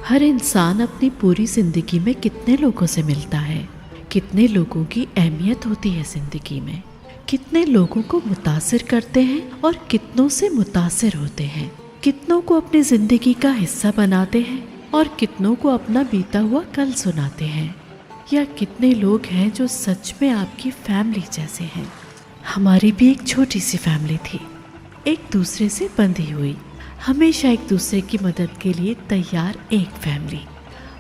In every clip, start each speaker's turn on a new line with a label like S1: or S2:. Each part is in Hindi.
S1: हर इंसान अपनी पूरी जिंदगी में कितने लोगों से मिलता है, कितने लोगों की अहमियत होती है जिंदगी में, कितने लोगों को मुतासिर करते हैं और कितनों से मुतासिर होते हैं, कितनों को अपनी जिंदगी का हिस्सा बनाते हैं और कितनों को अपना बीता हुआ कल सुनाते हैं। या कितने लोग हैं जो सच में आपकी फैमिली जैसे हैं। हमारी भी एक छोटी सी फैमिली थी, एक दूसरे से बंधी हुई, हमेशा एक दूसरे की मदद के लिए तैयार एक फैमिली।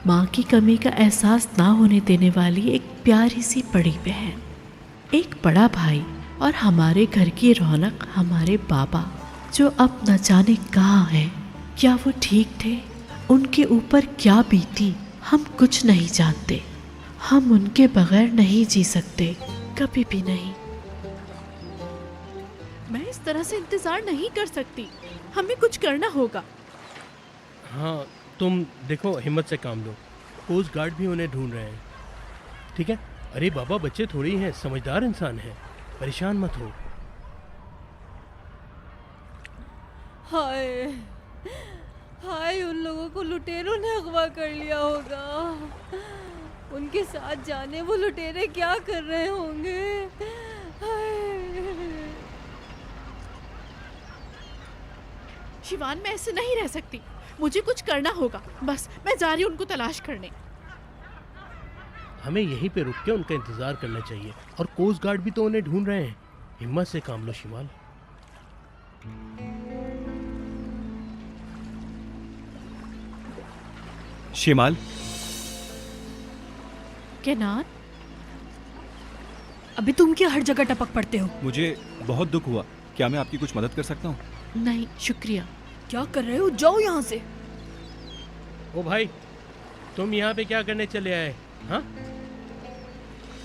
S1: माँ की कमी का एहसास ना होने देने वाली एक प्यारी सी बड़ी बहन, एक बड़ा भाई और हमारे घर की रौनक हमारे बाबा, जो अब न जाने कहाँ हैं। क्या वो ठीक थे? उनके ऊपर क्या बीती हम कुछ नहीं जानते। हम उनके बगैर नहीं जी सकते, कभी भी नहीं।
S2: मैं इस तरह से इंतजार नहीं कर सकती, हमें कुछ करना होगा।
S3: हाँ, तुम देखो, हिम्मत से काम लो। कोस्ट गार्ड भी उन्हें ढूंढ रहे हैं, ठीक है? अरे बाबा, बच्चे थोड़ी हैं, समझदार इंसान हैं, परेशान मत हो।
S4: हाय हाय, उन लोगों को लुटेरों ने अगवा कर लिया होगा। उनके साथ जाने वो लुटेरे क्या कर रहे होंगे। हाय।
S2: शिवान, मैं ऐसे नहीं रह सकती, मुझे कुछ करना होगा। बस मैं जा रही हूँ उनको तलाश करने।
S3: हमें यहीं पे रुक के उनका इंतजार करना चाहिए, और कोस्ट गार्ड भी तो उन्हें ढूंढ रहे हैं। हिम्मत से काम लो शिमाल।
S5: शिमाल,
S2: केनान,
S4: अभी तुम क्या हर जगह टपक पड़ते हो?
S5: मुझे बहुत दुख हुआ। क्या मैं आपकी कुछ मदद कर सकता हूँ?
S2: नहीं शुक्रिया।
S4: क्या कर रहे हो? जाओ यहाँ से।
S3: ओ भाई, तुम यहाँ पे क्या करने चले आए? हाँ,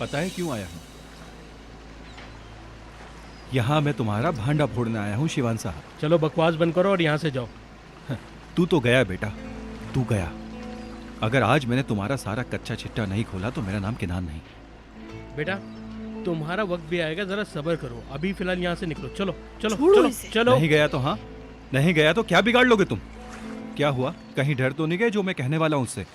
S5: पता है क्यों आया हूँ? यहाँ मैं तुम्हारा भांडा फोड़ने आया हूँ शिवान साहब।
S3: चलो बकवास बंद करो और यहाँ से जाओ।
S5: तू तो गया बेटा, तू गया। अगर आज मैंने तुम्हारा सारा कच्चा चिट्टा नहीं खोला तो मेरा नाम किनान नहीं।
S3: बेटा, तुम्हारा वक्त भी आएगा, जरा सब्र करो। अभी फिलहाल यहाँ से निकलो। चलो चलो
S4: छोड़ो
S3: चलो
S4: इसे।
S3: चलो।
S5: नहीं गया तो हाँ, नहीं गया तो क्या बिगाड़ लोगे तुम? क्या हुआ, कहीं डर तो नहीं गए जो मैं कहने वाला हूँ उससे?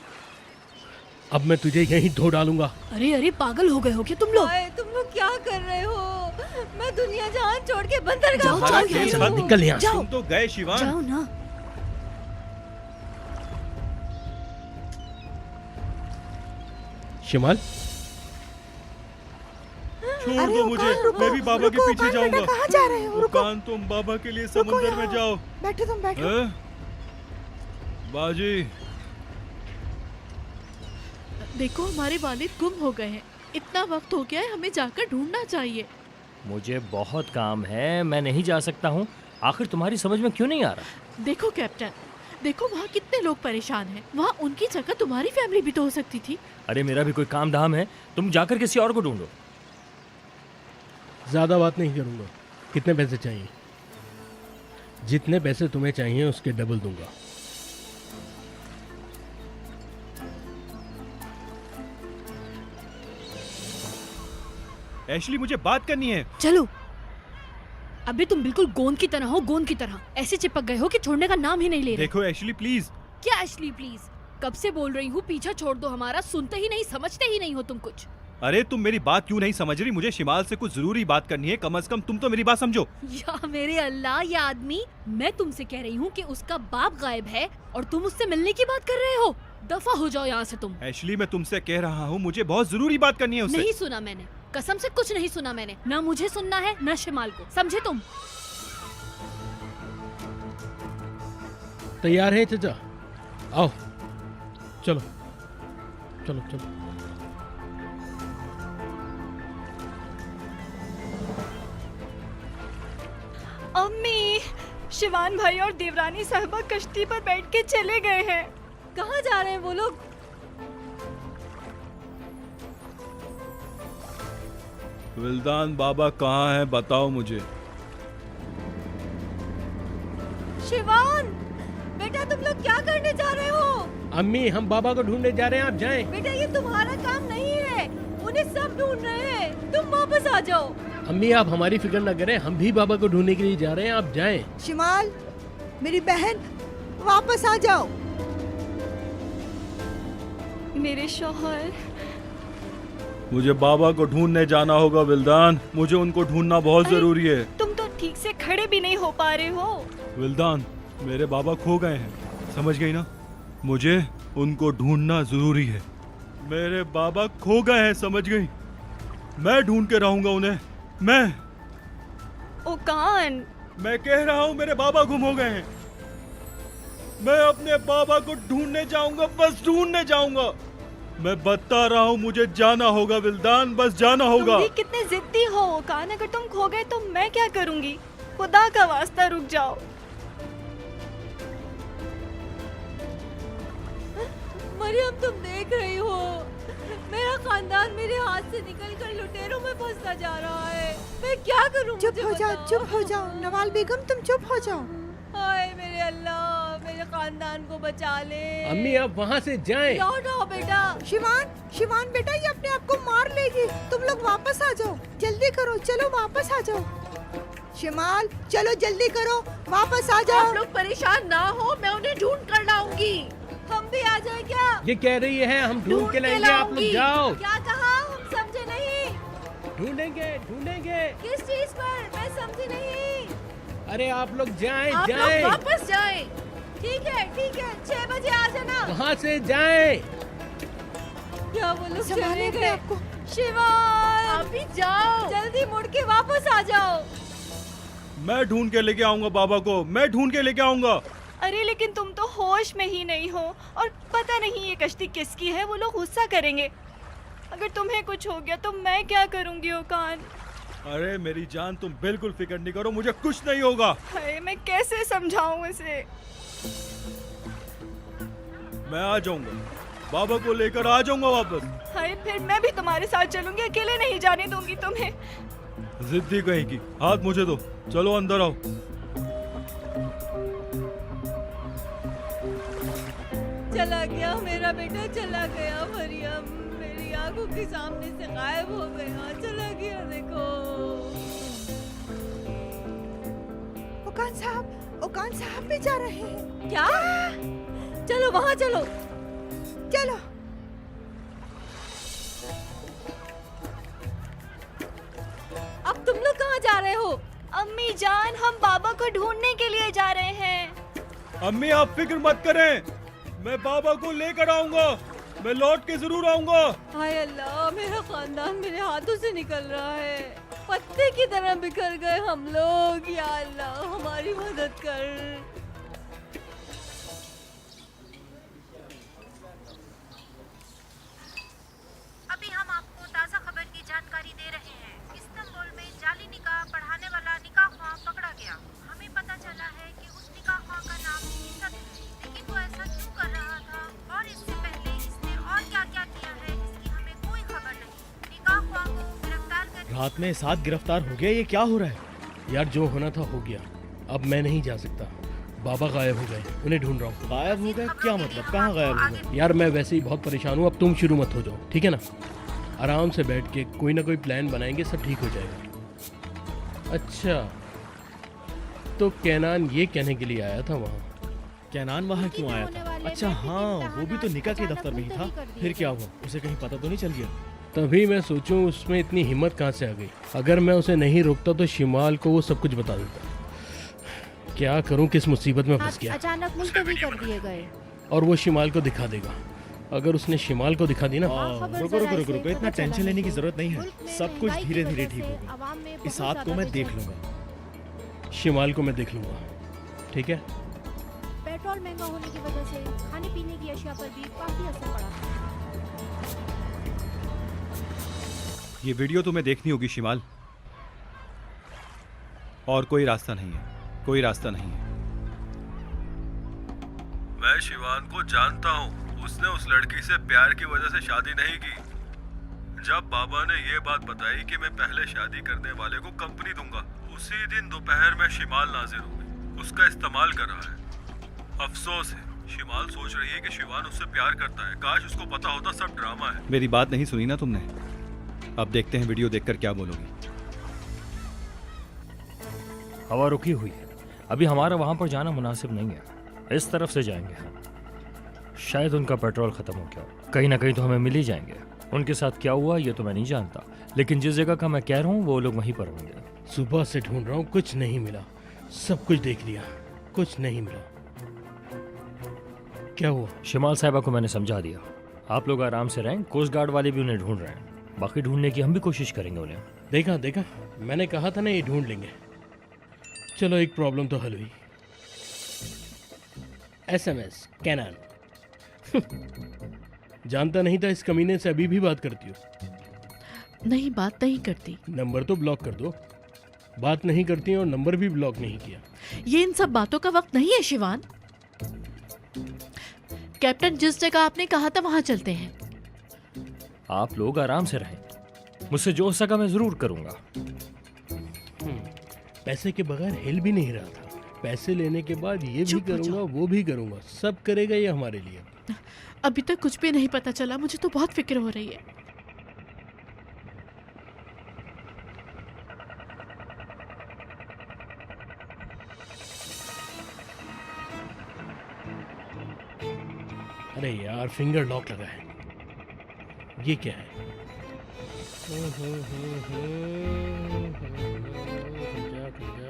S3: अब मैं तुझे यहीं धो डालूंगा।
S4: अरे अरे, पागल हो गए हो क्या तुम लोग? तुम लोग क्या कर रहे हो? मैं दुनिया जहान छोड़ के बंदरगाह
S5: जाओ,
S4: जाओ,
S5: जाओ,
S4: यहाँ
S5: खेल
S4: से।
S5: मत
S3: निकल यहाँ से।
S4: जाओ।
S5: तुम तो गए शिवान।
S4: जाओ ना।
S3: शिमाल,
S5: छोड़ दो मुझे, मैं भी बाबा के पीछे जाऊंगा।
S6: कहाँ जा रहे हो? रुको,
S5: कान, तुम बाबा के लिए समुंदर में जाओ।
S6: बैठो, तुम बैठो।
S5: हैं? बाजी,
S2: देखो, हमारे वालिद गुम हो गए हैं। इतना वक्त हो गया है, हमें जाकर ढूंढना चाहिए।
S7: मुझे बहुत काम है, मैं नहीं जा सकता हूँ। आखिर तुम्हारी समझ में क्यों नहीं आ रहा?
S2: देखो कैप्टन, देखो वहाँ कितने लोग परेशान हैं। वहाँ उनकी जगह तुम्हारी फैमिली भी तो हो सकती थी।
S7: अरे मेरा भी कोई काम धाम है, तुम जाकर किसी और को ढूंढो।
S3: ज्यादा बात नहीं करूंगा। कितने पैसे चाहिए? जितने पैसे तुम्हें चाहिए उसके डबल दूंगा।
S5: एशली मुझे बात करनी है।
S4: चलो। अभी तुम बिल्कुल गोंद की तरह हो, गोंद की तरह। ऐसे चिपक गए हो कि छोड़ने का नाम ही नहीं ले रहे।
S5: देखो एशली प्लीज।
S4: क्या एशली प्लीज? कब से बोल रही हूँ पीछा छोड़ दो हमारा, सुनते ही नहीं, समझते ही नहीं हो तुम कुछ।
S5: अरे तुम मेरी बात क्यों नहीं समझ रही? मुझे शिमाल से कुछ जरूरी बात करनी है, कम से कम तुम तो मेरी बात समझो।
S4: या मेरे अल्लाह, ये आदमी, मैं तुमसे कह रही हूँ कि उसका बाप गायब है और तुम उससे मिलने की बात कर रहे हो। दफा हो जाओ यहाँ से तुम।
S5: एशली मैं तुमसे कह रहा हूँ, मुझे बहुत जरूरी बात करनी है उससे।
S4: नहीं सुना मैंने, कसम से कुछ नहीं सुना मैंने। ना मुझे सुनना है ना शिमाल को, समझे तुम?
S3: तैयार है चाचा? आओ, चलो चलो चलो।
S8: अम्मी, शिवान भाई और देवरानी साहबा कश्ती पर बैठ के चले गए हैं।
S4: कहाँ जा रहे हैं वो लोग?
S5: विल्दान बाबा कहाँ है, बताओ मुझे।
S4: शिवान बेटा, तुम लोग क्या करने जा रहे हो?
S3: अम्मी, हम बाबा को ढूंढने जा रहे हैं, आप जाएं।
S4: बेटा ये तुम्हारा काम नहीं है, उन्हें सब ढूंढ रहे हैं, तुम वापस आ जाओ।
S3: अम्मी, आप हमारी फिक्र न करें, हम भी बाबा को ढूंढने के लिए जा रहे हैं, आप जाएं।
S6: शिमाल, मेरी बहन, वापस आ जाओ।
S8: मेरे शौहर।
S5: मुझे बाबा को ढूंढने जाना होगा विल्दान, मुझे उनको ढूंढना बहुत
S8: अरे,
S5: जरूरी है।
S8: तुम तो ठीक से खड़े भी नहीं हो पा रहे हो।
S5: विल्दान, मेरे बाबा खो गए हैं, समझ गई ना? मुझे उनको ढूंढना जरूरी है। मेरे बाबा खो गए हैं, समझ गई? मैं ढूंढ के रहूंगा उन्हें।
S8: ओकान,
S5: मैं कह रहा हूँ मेरे बाबा गुम हो गए हैं। मैं अपने बाबा को ढूंढने जाऊंगा, बस ढूंढने जाऊंगा। मैं बता रहा हूँ मुझे जाना होगा विल्दान, बस जाना होगा।
S8: तुम भी कितने जिद्दी हो ओकान। अगर तुम खो गए तो मैं क्या करूंगी? खुदा का वास्ता रुक जाओ।
S4: मरियम, तुम देख रही हो मेरा खानदान मेरे हाथ से निकलकर लुटेरों में फंसता जा रहा है। मैं क्या करूं?
S6: चुप हो जाओ, चुप हो जाओ नवाल बेगम, तुम चुप हो जाओ।
S4: हाय मेरे अल्लाह, मेरे खानदान को बचा ले।
S3: अम्मी आप वहाँ से जाएं।
S4: लौट आओ बेटा।
S6: शिवान बेटा, ये अपने आप को मार लेगी। तुम लोग वापस आ जाओ, जल्दी करो, चलो वापस आ जाओ। शिमाल, चलो जल्दी करो, वापस आ जाओ।
S2: आप लोग परेशान ना हो, मैं उन्हें ढूंढ कर लाऊंगी।
S4: हम भी आ जाए क्या?
S3: ये कह रही है हम ढूंढ के
S2: ढूंढ के
S3: लाएंगे, आप लोग
S2: लाऊंगी।
S3: जाओ।
S4: क्या कहा? हम समझे नहीं।
S3: ढूंढेंगे ढूंढेंगे।
S4: किस चीज पर? मैं समझी नहीं।
S3: अरे आप लोग जाएं
S2: आप
S3: जाएं।
S2: लोग वापस जाएं।
S4: ठीक है 6 बजे आ जाना।
S3: वहाँ से जाएं।
S4: क्या वो लोग
S6: संभालो
S4: चले
S6: अपने
S4: गए?
S6: आप को।
S4: शिवान,
S2: आप भी जाओ।
S4: जल्दी मुड़ के वापस आ जाओ।
S5: मैं ढूंढ के लेके आऊंगा बाबा को, मैं ढूंढ के लेके आऊंगा।
S8: अरे लेकिन तुम तो होश में ही नहीं हो और पता नहीं ये कश्ती किसकी है। वो लोग गुस्सा करेंगे। अगर तुम्हें कुछ हो गया तो मैं क्या करूंगी ओकान?
S5: अरे मेरी जान, तुम बिल्कुल फिक्र नहीं करो, मुझे कुछ नहीं होगा।
S8: हाय, मैं कैसे समझाऊं इसे?
S5: मैं आ जाऊंगा, बाबा को लेकर आ जाऊंगा वापस।
S8: हाय, फिर मैं भी तुम्हारे साथ चलूंगी, अकेले नहीं जाने दूंगी तुम्हें।
S5: जिद्दी कहीं की, हाथ मुझे दो, चलो अंदर आओ।
S4: चला गया मेरा बेटा, चला गया। मरियम मेरी आंखों के सामने से गायब हो गया, चला गया। देखो
S6: ओकान साहब भी जा रहे हैं।
S4: क्या? चलो वहाँ चलो।
S6: चलो।
S4: अब तुम लोग कहाँ जा रहे हो?
S8: अम्मी जान, हम बाबा को ढूंढने के लिए जा रहे हैं।
S5: अम्मी आप फिक्र मत करें, मैं बाबा को लेकर आऊंगा, मैं लौट के जरूर आऊंगा।
S4: हाय अल्लाह, मेरा खानदान मेरे हाथों से निकल रहा है। पत्ते की तरह बिखर गए हम लोग। या अल्लाह, हमारी मदद कर।
S9: अभी हम आपको ताज़ा खबर की जानकारी दे रहे हैं। इस्तांबुल में जाली निकाह पढ़ाने वाला निकाह ख्वाह पकड़ा गया। हमें पता चला है कि उस निकाह ख्वाह का नाम इज्जत है, लेकिन वो ऐसा क्यों कर रहा था और इससे पहले इसने और क्या-क्या किया है, इसकी हमें कोई खबर नहीं। निकाह ख्वाह को गिरफ्तार कर
S3: रात में 7 गिरफ्तार हो गया, ये क्या हो रहा है? यार जो होना था हो गया, अब मैं नहीं जा सकता। बाबा गायब हो गए, उन्हें ढूंढ रहा हूँ।
S9: गायब हो गए? क्या मतलब? कहाँ गायब हो गए?
S3: यार मैं वैसे ही बहुत परेशान हूँ, अब तुम शुरू मत हो जाओ, ठीक है ना? आराम से बैठ के कोई ना कोई प्लान बनाएंगे, सब ठीक हो जाएगा। अच्छा, तो कैनान ये कहने के लिए आया था वहाँ।
S10: कैनान वहाँ क्यों आया था? अच्छा हाँ, वो भी तो निकाह के दफ्तर में ही था। फिर क्या हुआ? उसे कहीं पता तो नहीं चल गया?
S3: तभी मैं सोचूं उसमें इतनी हिम्मत कहाँ से आ गई। अगर मैं उसे नहीं रोकता तो शिमाल को वो सब कुछ बता देता। क्या करूं, किस मुसीबत में फंस गया।
S9: अचानक मुलतवी कर दिए गए।
S3: और वो शिमाल को दिखा देगा। अगर उसने शिमाल को दिखा दी ना।
S10: रुको, इतना टेंशन लेने की जरूरत नहीं है। सब कुछ धीरे धीरे ठीक होगा। इस हाथ को मैं देख लूंगा।
S3: शिमाल को मैं देख लूंगा, ठीक है?
S9: पेट्रोल महंगा होने की वजह से खाने पीने की अशिया पर भी काफी असर पड़ा।
S5: ये वीडियो तुम्हें देखनी होगी शिमाल, और कोई रास्ता नहीं है, कोई रास्ता नहीं है। मैं शिवान को जानता हूँ, उसने उस लड़की से प्यार की वजह से शादी नहीं की। जब बाबा ने ये बात बताई कि मैं पहले शादी करने वाले को कंपनी दूंगा, उसी दिन दोपहर में शिमाल नाजिर हो गई, उसका इस्तेमाल कर रहा है। अफसोस है, शिमाल सोच रही है कि शिवान उससे प्यार करता है। काश उसको पता होता सब ड्रामा है। मेरी बात नहीं सुनी ना तुमने? अब देखते हैं वीडियो देखकर क्या बोलोगी।
S7: हवा रुकी हुई है, अभी हमारा वहाँ पर जाना मुनासिब नहीं है। इस तरफ से जाएंगे हम। शायद उनका पेट्रोल खत्म हो गया हो। कहीं ना कहीं तो हमें मिल ही जाएंगे। उनके साथ क्या हुआ ये तो मैं नहीं जानता, लेकिन जिस जगह का मैं कह रहा हूँ वो लोग वहीं पर होंगे।
S3: सुबह से ढूंढ रहा हूँ, कुछ नहीं मिला। सब कुछ देख लिया, कुछ नहीं मिला। क्या हुआ?
S7: शिमाल साहिबा को मैंने समझा दिया, आप लोग आराम से रहें, कोस्ट गार्ड वाले भी उन्हें ढूंढ रहे हैं, बाकी ढूंढने की हम भी कोशिश करेंगे उन्हें।
S3: देखा देखा, मैंने कहा था ना ये ढूंढ लेंगे। चलो एक प्रॉब्लम तो हल हुई। SMS canyon. जानता नहीं था इस कमीने से अभी भी बात करती हो।
S1: नहीं, बात नहीं करती।
S3: नंबर तो ब्लॉक कर दो। बात नहीं करती और नंबर भी ब्लॉक नहीं किया।
S1: ये इन सब बातों का वक्त नहीं है शिवान। कैप्टन, जिस जगह आपने कहा था वहां चलते हैं।
S7: आप लोग आराम से रहें, मुझसे जो हो सका मैं जरूर करूंगा।
S3: पैसे के बगैर हिल भी नहीं रहा था। पैसे लेने के बाद ये भी
S1: चुप हो
S3: करूंगा,
S1: जाओ।
S3: वो भी करूंगा, सब करेगा ये हमारे लिए।
S1: अभी तक कुछ भी नहीं पता चला, मुझे तो बहुत फिक्र हो रही है।
S3: अरे यार, फिंगर लॉक लगा है। ये क्या है?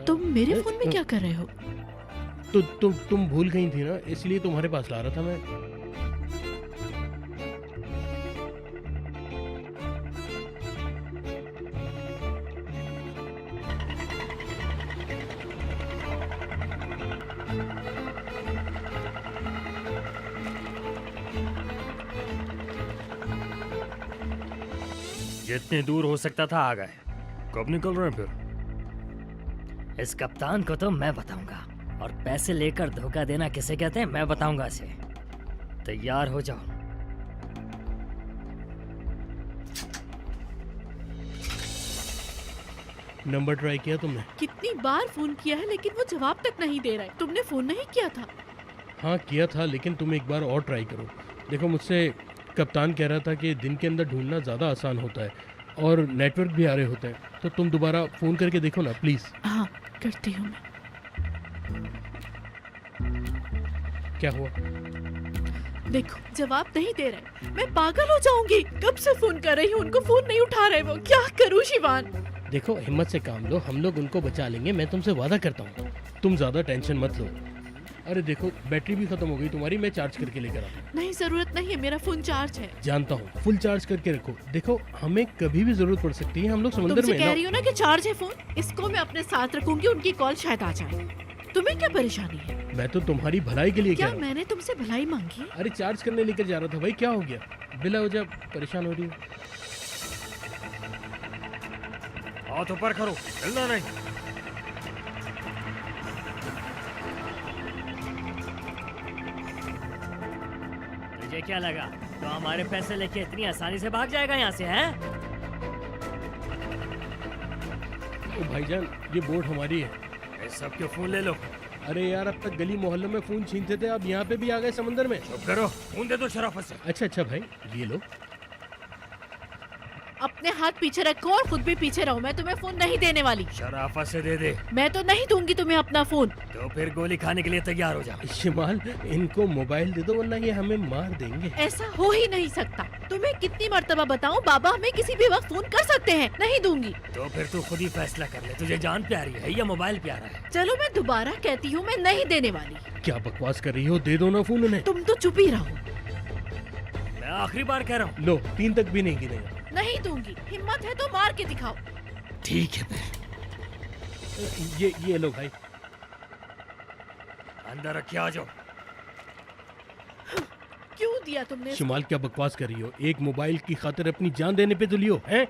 S1: तुम मेरे फोन में क्या कर रहे हो?
S3: तो तुम भूल गई थी ना, इसलिए तुम्हारे पास ला रहा था मैं।
S7: जितनी दूर हो सकता था आ गए। कब निकल रहे हैं फिर?
S11: इस कप्तान को तो मैं बताऊंगा, और पैसे लेकर धोखा देना किसे कहते हैं मैं बताऊंगा इसे। तैयार हो जाओ।
S3: नंबर ट्राई किया तुमने?
S1: कितनी बार फोन किया है लेकिन वो जवाब तक नहीं दे रहा है। तुमने फोन नहीं किया था?
S3: हाँ किया था, लेकिन तुम एक बार और ट्राई करो। देखो, मुझसे कप्तान कह रहा था कि दिन के अंदर ढूंढना ज़्यादा आसान होता है और नेटवर्क भी आ रहे होते हैं, तो तुम दोबारा फ़ोन करके देखो ना प्लीज़।
S1: हाँ, करती हूँ मैं।
S3: क्या हुआ?
S1: देखो, जवाब नहीं दे रहे। मैं पागल हो जाऊंगी। कब से फोन कर रही हूँ, उनको फोन नहीं उठा रहे वो। क्या करूँ शिवान?
S3: देखो, हिम्मत से काम लो, हम लोग उनको बचा लेंगे, मैं तुमसे वादा करता हूँ। तुम ज़्यादा टेंशन मत लो। अरे देखो, बैटरी भी खत्म हो गई तुम्हारी, मैं चार्ज करके लेकर आता हूँ।
S1: नहीं, जरूरत नहीं है, मेरा फोन चार्ज है।
S3: जानता हूँ, फुल चार्ज करके रखो। देखो, हमें कभी भी जरूरत पड़ सकती है, हम लोग समुद्र
S1: तुमसे
S3: में
S1: कह रही हूँ ना कि चार्ज है फोन। इसको मैं अपने साथ रखूंगी, उनकी कॉल शायद आ जाए। तुम्हें क्या परेशानी है?
S3: मैं तो तुम्हारी भलाई के लिए कह
S1: क्या
S3: रहा हूँ।
S1: मैंने तुमसे भलाई मांगी?
S3: अरे चार्ज करने लेकर जा रहा था भाई, क्या हो गया? बिला वजह परेशान हो रही हो?
S7: हाथ ऊपर करो, हिलना नहीं।
S11: तुझे क्या लगा तो हमारे पैसे लेके इतनी आसानी से भाग जाएगा यहाँ से, हैं?
S3: ओ भाईजान, ये बोट हमारी है।
S7: सबके फोन ले लो।
S3: अरे यार, अब तक गली मोहल्ले में फोन छीनते थे, अब यहाँ पे भी आ गए समंदर में।
S7: चुप करो, फोन दे दो शराफत से।
S3: अच्छा भाई, ये लो।
S1: अपने हाथ पीछे रखो और खुद भी पीछे रहो। मैं तुम्हें फोन नहीं देने वाली।
S7: शराफत से दे दे।
S1: मैं तो नहीं दूंगी तुम्हें अपना फोन।
S7: तो फिर गोली खाने के लिए तैयार हो जा।
S3: शिमाल, इनको मोबाइल दे दो वरना ये हमें मार देंगे।
S1: ऐसा हो ही नहीं सकता। तुम्हें कितनी मर्तबा बताऊं, बाबा हमें किसी भी वक्त फोन कर सकते हैं। नहीं दूंगी।
S7: तो फिर तू खुद ही फैसला कर ले, तुझे जान प्यारी है या मोबाइल प्यारा है?
S1: चलो मैं दोबारा कहती हूँ, मैं नहीं देने वाली।
S3: क्या बकवास कर रही हो? दे दो ना फोन उन्हें।
S1: तुम तो चुप ही रहो।
S7: मैं आखिरी बार कह रहा हूँ।
S3: लो, 3 तक भी नहीं गिनेगा।
S1: नहीं दूंगी। हिम्मत है तो मार के दिखाओ।
S7: ठीक है फिर।
S3: ये लो भाई।
S7: अंदर रख के आ जाओ।
S1: क्यों दिया तुमने?
S3: शिमाल, क्या बकवास कर रही हो? एक मोबाइल की खातिर अपनी जान देने पे तुलियो हैं?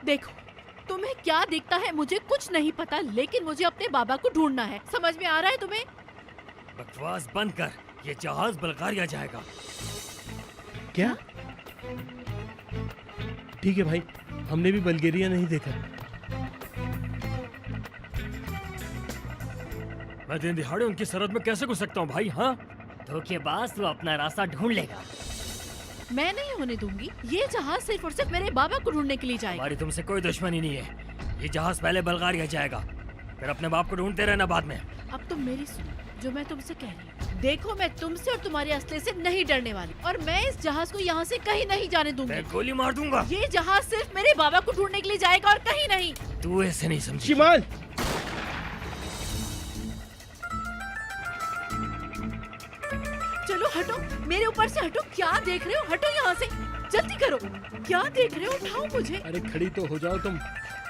S1: देखो, तुम्हें क्या दिखता है मुझे कुछ नहीं पता, लेकिन मुझे अपने बाबा को ढूंढना है। समझ में आ रहा है तुम्हें?
S7: बकवास बंद कर, ये जहाज बल्गारिया जाएगा।
S3: क्या? ठीक है भाई, हमने भी बल्गेरिया नहीं देखा।
S7: मैं दिन दिहाड़े उनकी सरहद में कैसे घुस सकता हूँ भाई? हाँ,
S11: धोखेबाज, तू अपना रास्ता ढूंढ लेगा।
S1: मैं नहीं होने दूंगी। ये जहाज सिर्फ और सिर्फ मेरे बाबा को ढूंढने के लिए जाएगा।
S7: हमारी तुमसे कोई दुश्मनी नहीं है। ये जहाज पहले बल्गारिया जाएगा, फिर अपने बाप को ढूंढते रहना बाद में।
S1: अब तुम मेरी सुनो।
S2: जो मैं तुमसे कह रही हूँ। देखो, मैं तुमसे और तुम्हारे असले से नहीं डरने वाली, और मैं इस जहाज को यहाँ से कहीं नहीं जाने दूंगी।
S7: मैं गोली मार दूंगा।
S2: ये जहाज सिर्फ मेरे बाबा को ढूंढने के लिए जाएगा और कहीं नहीं।
S7: तू ऐसे नहीं समझी।
S3: शिमाल,
S2: चलो हटो, मेरे ऊपर से हटो। क्या देख रहे हो? हटो यहाँ से, जल्दी करो। क्या देख रहे हो? उठाओ मुझे।
S3: अरे खड़ी तो हो जाओ तुम।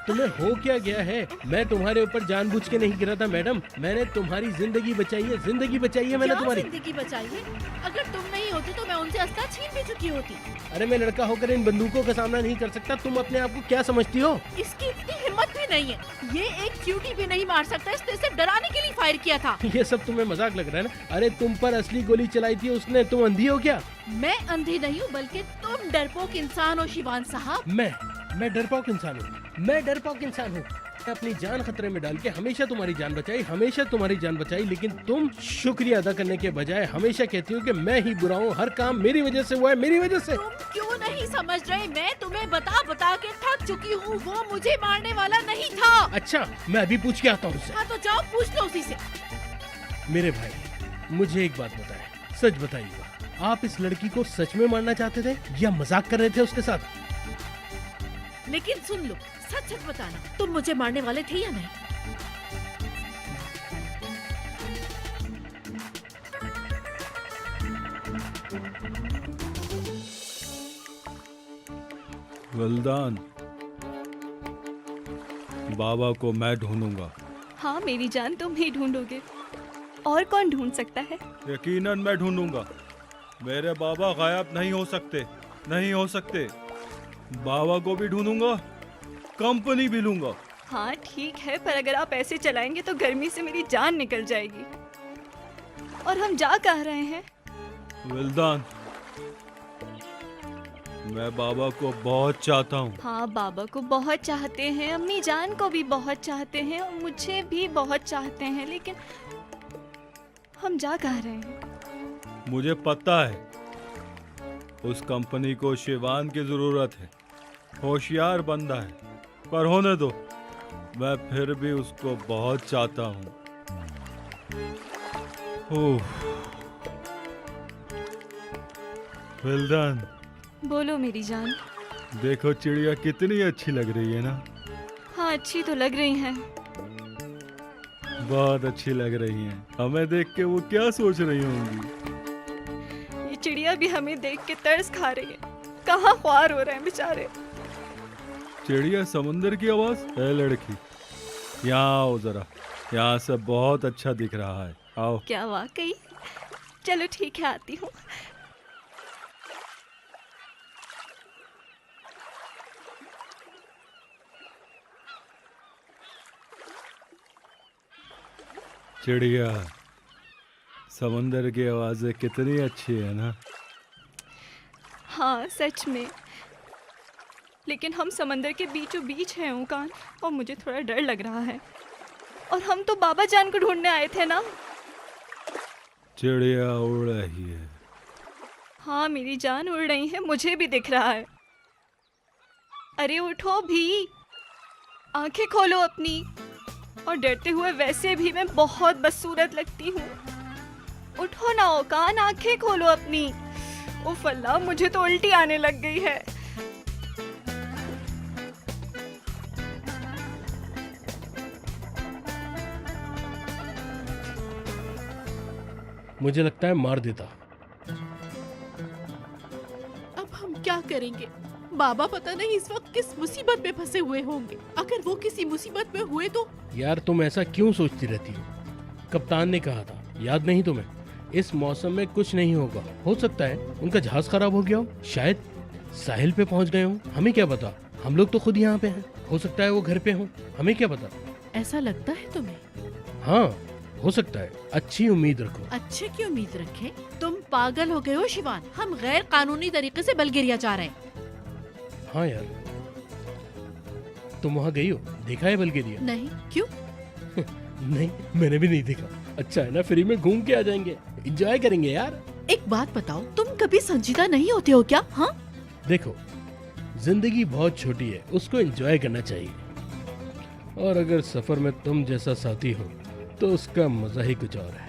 S3: तुम्हें हो क्या गया है? मैं तुम्हारे ऊपर जानबूझ के नहीं गिरा था मैडम। मैंने तुम्हारी जिंदगी बचाई है, जिंदगी बचाई है मैंने
S2: क्या
S3: तुम्हारी।
S2: जिंदगी बचाई है? अगर तुम नहीं होती तो मैं उनसे असला छीन भी चुकी होती।
S3: अरे मैं लड़का होकर इन बंदूकों का सामना नहीं कर सकता। तुम अपने आप को क्या समझती हो?
S2: इसकी इतनी हिम्मत भी नहीं है। ये एक चींटी भी नहीं मार सकता। इसने सिर्फ डराने के लिए फायर किया था।
S3: ये सब तुम्हें मजाक लग रहा है ना? अरे तुम पर असली गोली चलाई थी उसने। तुम अंधी हो क्या?
S2: मैं अंधी नहीं हूँ, बल्कि तुम डरपोक इंसान हो शिवान साहब।
S3: मैं डरपोक इंसान हूँ। मैं डरपोक इंसान हूँ। अपनी जान खतरे में डाल के हमेशा तुम्हारी जान बचाई, हमेशा तुम्हारी जान बचाई, लेकिन तुम शुक्रिया अदा करने के बजाय हमेशा कहती हो कि मैं ही बुरा हूँ, हर काम मेरी वजह से हुआ है, मेरी वजह से।
S2: तुम क्यों नहीं समझ रहे? मैं तुम्हें बता बता के थक चुकी हूँ। वो मुझे मारने वाला नहीं था।
S3: अच्छा, मैं अभी पूछ के आता हूँ उससे।
S2: हाँ तो जाओ, पूछ लो उसी से।
S3: मेरे भाई, मुझे एक बात बताएं, सच बताइएगा, आप इस लड़की को सच में मारना चाहते थे या मजाक कर रहे थे उसके साथ?
S2: लेकिन सुन लो, सच सच बताना, तुम मुझे मारने वाले थे या नहीं?
S5: गुलदान, बाबा को मैं ढूंढूंगा।
S8: हाँ मेरी जान, तुम ही ढूंढोगे, और कौन ढूंढ सकता है?
S5: यकीनन मैं ढूंढूंगा। मेरे बाबा गायब नहीं हो सकते, नहीं हो सकते। बाबा को भी ढूंढूंगा, कंपनी भी लूंगा।
S8: हाँ ठीक है, पर अगर आप ऐसे चलाएंगे तो गर्मी से मेरी जान निकल जाएगी। और हम जा कहाँ रहे हैं?
S5: गुलदान, मैं बाबा को बहुत चाहता हूँ।
S8: हाँ बाबा को बहुत चाहते हैं, अम्मी जान को भी बहुत चाहते हैं, और मुझे भी बहुत चाहते हैं, लेकिन हम जा कहाँ रहे हैं?
S5: मुझे पता है उस कंपनी को शिवान की जरूरत है। होशियार बंदा है, पर होने दो, मैं फिर भी उसको बहुत चाहता हूँ। गुलदान,
S8: बोलो मेरी जान।
S5: देखो चिड़िया कितनी अच्छी लग रही है ना?
S8: हाँ अच्छी तो लग रही हैं।
S5: बहुत अच्छी लग रही हैं। हमें देख के वो क्या सोच रही होंगी?
S8: ये चिड़िया भी हमें देख के तरस खा रही है। कहाँ ख्वार हो रहे हैं बेचारे।
S5: चिड़िया समुंदर की आवाज? है लड़की, यहाँ आओ जरा, यहाँ से बहुत अच्छा दिख रहा है, आओ।
S8: क्या वाकई? चलो ठीक है, आती हूँ।
S5: चिड़िया, समुंदर की आवाजें कितनी अच्छी है ना?
S8: हाँ सच में, लेकिन हम समंदर के बीचों बीच हैं ओकान, और मुझे थोड़ा डर लग रहा है। और हम तो बाबा जान को ढूंढने आए थे ना।
S5: चिड़िया उड़ रही है।
S8: हाँ मेरी जान उड़ रही है, मुझे भी दिख रहा है। अरे उठो भी, आंखें खोलो अपनी। और डरते हुए वैसे भी मैं बहुत बदसूरत लगती हूँ। उठो ना ओकान, आंखें खोलो अपनी। उफ अल्लाह, मुझे तो उल्टी आने लग गई है।
S3: मुझे लगता है मार देता।
S2: अब हम क्या करेंगे? बाबा पता नहीं इस वक्त किस मुसीबत में फंसे हुए होंगे। अगर वो किसी मुसीबत में हुए तो?
S3: यार तुम ऐसा क्यों सोचती रहती हो? कप्तान ने कहा था, याद नहीं तुम्हें? इस मौसम में कुछ नहीं होगा। हो सकता है उनका जहाज खराब हो गया हो, शायद साहिल पे पहुंच गए हो, हमें क्या पता। हम लोग तो खुद यहाँ पे हैं, हो सकता है वो घर पे हो, हमें क्या पता।
S2: ऐसा लगता है तुम्हें?
S3: हाँ हो सकता है, अच्छी उम्मीद रखो।
S2: अच्छे की उम्मीद रखें? तुम पागल हो गए हो शिवान। हम गैर कानूनी तरीके से बल्गेरिया जा रहे हैं।
S3: हाँ यार, तुम वहाँ गई हो, देखा है बल्गेरिया?
S2: नहीं, क्यों?
S3: नहीं, मैंने भी नहीं देखा। अच्छा है ना, फ्री में घूम के आ जाएंगे, एंजॉय करेंगे यार।
S2: एक बात बताओ, तुम कभी संजीदा नहीं होते हो क्या? हाँ
S3: देखो, जिंदगी बहुत छोटी है, उसको एंजॉय करना चाहिए। और अगर सफर में तुम जैसा साथी हो तो उसका मजा ही कुछ और है।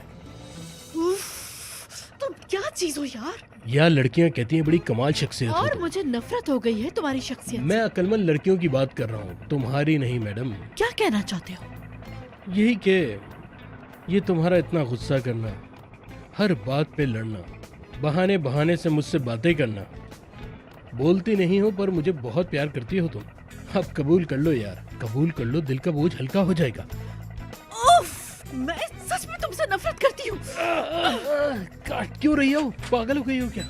S2: चीज हो यार।
S3: यार लड़कियां कहती हैं बड़ी कमाल शख्सियत हो
S2: और
S3: तुम।
S2: मुझे नफरत हो गई है तुम्हारी शख्सियत
S3: मैं अक्लमंद लड़कियों की बात कर रहा हूँ, तुम्हारी नहीं मैडम।
S2: से। क्या कहना चाहते हो?
S3: यही के ये तुम्हारा इतना गुस्सा करना, हर बात पे लड़ना, बहाने बहाने से मुझसे बातें करना, बोलती नहीं हो पर मुझे बहुत प्यार करती हो तुम। अब कबूल कर लो यार, कबूल कर लो, दिल का बोझ हल्का हो जाएगा।
S2: उफ, मैं सच में तुमसे नफरत करती हूँ।
S3: काट क्यों रही हो? पागल हो गई हो क्या?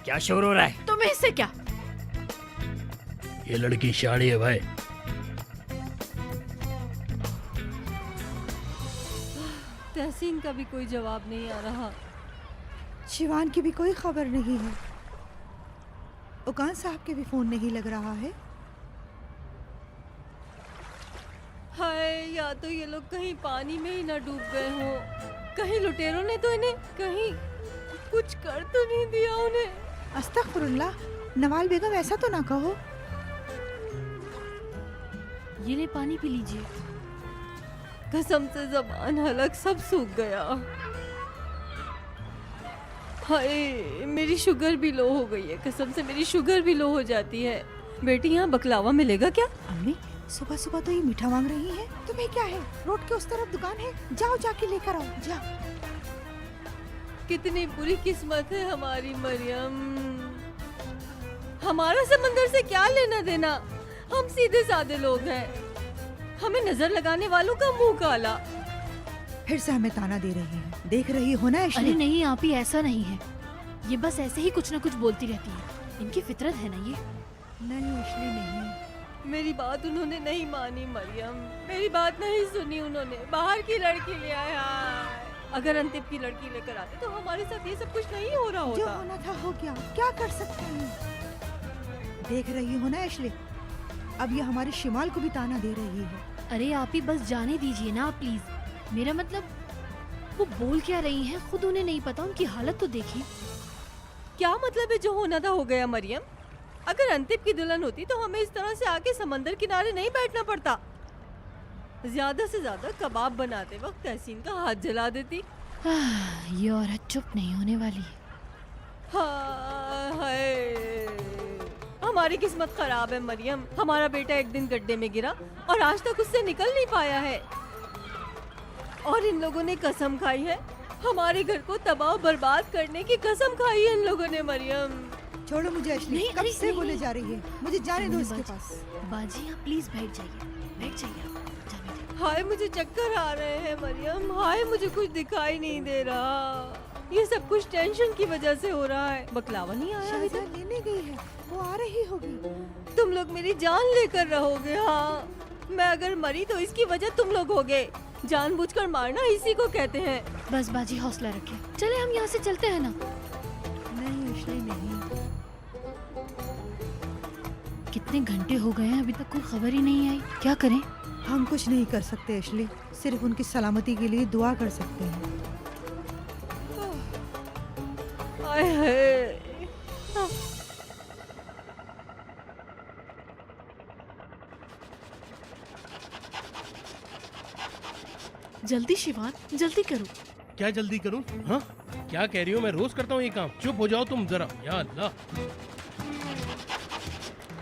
S11: क्या शोर हो रहा है?
S2: तुम्हें इससे क्या?
S3: ये लड़की शानी है भाई।
S4: तहसीन का भी कोई जवाब नहीं आ रहा।
S6: शिवान की भी कोई खबर नहीं है। उकान साहब के भी फोन नहीं लग रहा है।
S4: हाय, या तो ये लोग कहीं पानी में ही ना डूब गए हों, कहीं लुटेरों ने तो इन्हें कहीं कुछ कर तो नहीं दिया उन्हें।
S6: अस्तगफुरुल्लाह, नवाल बेगम ऐसा तो ना कहो।
S4: ये ले पानी पी लीजिए। कसम से जबान हलक सब सूख गया। हाय, मेरी शुगर भी लो हो गई है। कसम से मेरी शुगर भी लो हो जाती है। बेटी, यहाँ बकलावा मिलेगा क्या?
S6: अम्मी, सुबह सुबह तो ये मीठा मांग रही है। तुम्हें क्या है? रोड के उस तरफ दुकान है, जाओ जाके लेकर आओ, जाओ।
S4: कितनी बुरी किस्मत है हमारी मरियम। हमारा समंदर से क्या लेना देना? हम सीधे साधे लोग हैं। हमें नजर लगाने वालों का मुंह काला।
S6: फिर से हमें ताना दे रही है। देख रही हो ना
S12: अरे
S6: एशली?
S12: नहीं आप ही, ऐसा नहीं है। ये बस ऐसे ही कुछ ना कुछ बोलती रहती है। इनकी फितरत है ना ये।
S6: नहीं एशली, नहीं।
S4: मेरी बात उन्होंने नहीं मानी मरियम, मेरी बात नहीं सुनी उन्होंने। बाहर की लड़की ले आया। अगर अंतिम की लड़की लेकर आते तो हमारे साथ ये सब कुछ नहीं हो रहा
S6: जो
S4: होता।
S6: होना था हो गया, क्या कर सकते हैं। देख रही हो ना एशली, अब ये हमारे शिमाल को भी ताना दे रही है।
S12: अरे आप ही बस जाने दीजिए ना प्लीज। मेरा मतलब, वो बोल क्या रही हैं खुद उन्हें नहीं पता। उनकी हालत तो देखिए।
S4: क्या मतलब है जो होना था हो गया मरियम? अगर अंतिम की दुल्हन होती तो हमें इस तरह से आके समंदर किनारे नहीं बैठना पड़ता। ज्यादा से ज्यादा कबाब बनाते वक्त तहसीन का हाथ जला देती।
S12: ये औरत चुप नहीं होने वाली।
S4: हाय, हमारी किस्मत खराब है मरियम। हमारा बेटा एक दिन गड्ढे में गिरा और आज तक उससे निकल नहीं पाया है। और इन लोगों ने कसम खाई है, हमारे घर को तबाह बर्बाद करने की कसम खाई है इन लोगों ने मरियम।
S6: छोड़ो मुझे एशली,
S12: नहीं,
S6: कब
S12: अरे
S6: से
S12: नहीं।
S6: बोले जा रही है। मुझे जाने दो इसके
S12: बाजी,
S6: पास।
S12: बाजी आप प्लीज बैठ जाइए, बैठ जाइए आप, जाने दीजिए।
S4: हाय, मुझे चक्कर आ रहे हैं मरियम। हाय, मुझे कुछ दिखाई नहीं दे रहा। ये सब कुछ टेंशन की वजह से हो रहा है। बकलावा नहीं आया अभी
S6: शाहजहां
S4: तक।
S6: लेने गई है, वो आ रही होगी।
S4: तुम लोग मेरी जान लेकर रहोगे। हाँ, मैं अगर मरी तो इसकी वजह तुम लोग होगे। जानबूझकर मारना इसी को कहते हैं।
S12: बस बाजी हौसला रखें, चले हम यहाँ से चलते हैं ना।
S6: नहीं एशली, नहीं।
S12: कितने घंटे हो गए हैं अभी तक कोई खबर ही नहीं आई। क्या करें?
S6: हम कुछ नहीं कर सकते एशली, सिर्फ उनकी सलामती के लिए दुआ कर सकते हैं।
S4: हाय हाय।
S2: जल्दी शिवान, जल्दी करो।
S3: क्या जल्दी करूं? हाँ, क्या कह रही हो? मैं रोज करता हूँ ये काम। चुप हो जाओ तुम जरा। या अल्लाह,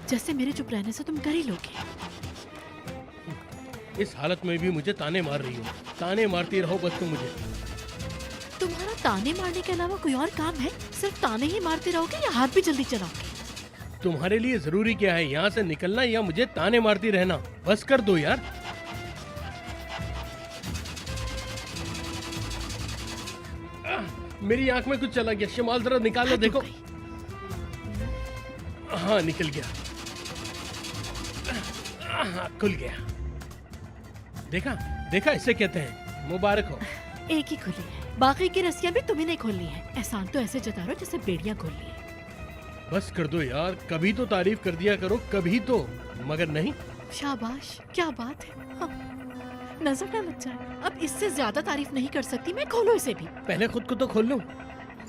S2: जैसे मेरे चुप रहने से तुम कर ही लोगे।
S3: इस हालत में भी मुझे ताने मार रही हो। ताने मारती रहो बस तुम मुझे।
S2: तुम्हारा ताने मारने के अलावा कोई और काम है? सिर्फ ताने ही मारते रहोगे या हाथ भी जल्दी चलाओगे?
S3: तुम्हारे लिए जरूरी क्या है, यहाँ से निकलना या मुझे ताने मारती रहना? बस कर दो यार। मेरी आंख में कुछ चला गया। शिमाल जरा निकाल लो, देखो। हाँ, निकल गया। हाँ, खुल गया। देखा देखा, इसे कहते हैं मुबारक हो।
S2: एक ही खुली है, बाकी की रस्सियां भी तुम्ही ने खोली है। एहसान तो ऐसे जता रहो जैसे बेड़ियां खोल ली है।
S3: बस कर दो यार, कभी तो तारीफ कर दिया करो, कभी तो। मगर नहीं।
S2: शाबाश, क्या बात है। हाँ, नजर ना लग जाए। अब इससे ज्यादा तारीफ नहीं कर सकती मैं। खोलो इसे भी।
S3: पहले खुद को तो खोल लो।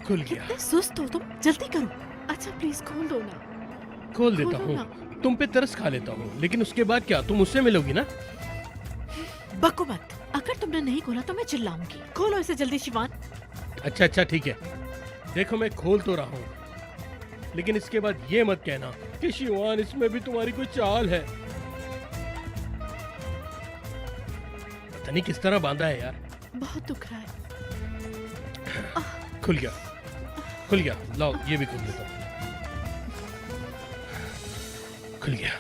S3: खुल गया।
S2: कितने सुस्त हो तुम, जल्दी करो। अच्छा प्लीज खोल दो ना।
S3: खोल देता
S2: खोलो ना।
S3: हूँ। तुम पे तरस खा लेता हूँ, लेकिन उसके बाद क्या? तुम उससे मिलोगी ना?
S2: बको मत। अगर तुमने नहीं खोला तो मैं चिल्लाऊंगी। खोलो इसे जल्दी शिवान।
S3: अच्छा अच्छा, ठीक है। देखो मैं खोल तो रहा हूँ, लेकिन इसके बाद ये मत कहना कि शिवान इसमें भी तुम्हारी कोई चाल है। पता नहीं किस तरह बांधा है यार।
S2: बहुत दुख रहा है।
S3: खुल गया, खुल गया। लाओ ये भी खोल देता हूँ। खुल गया।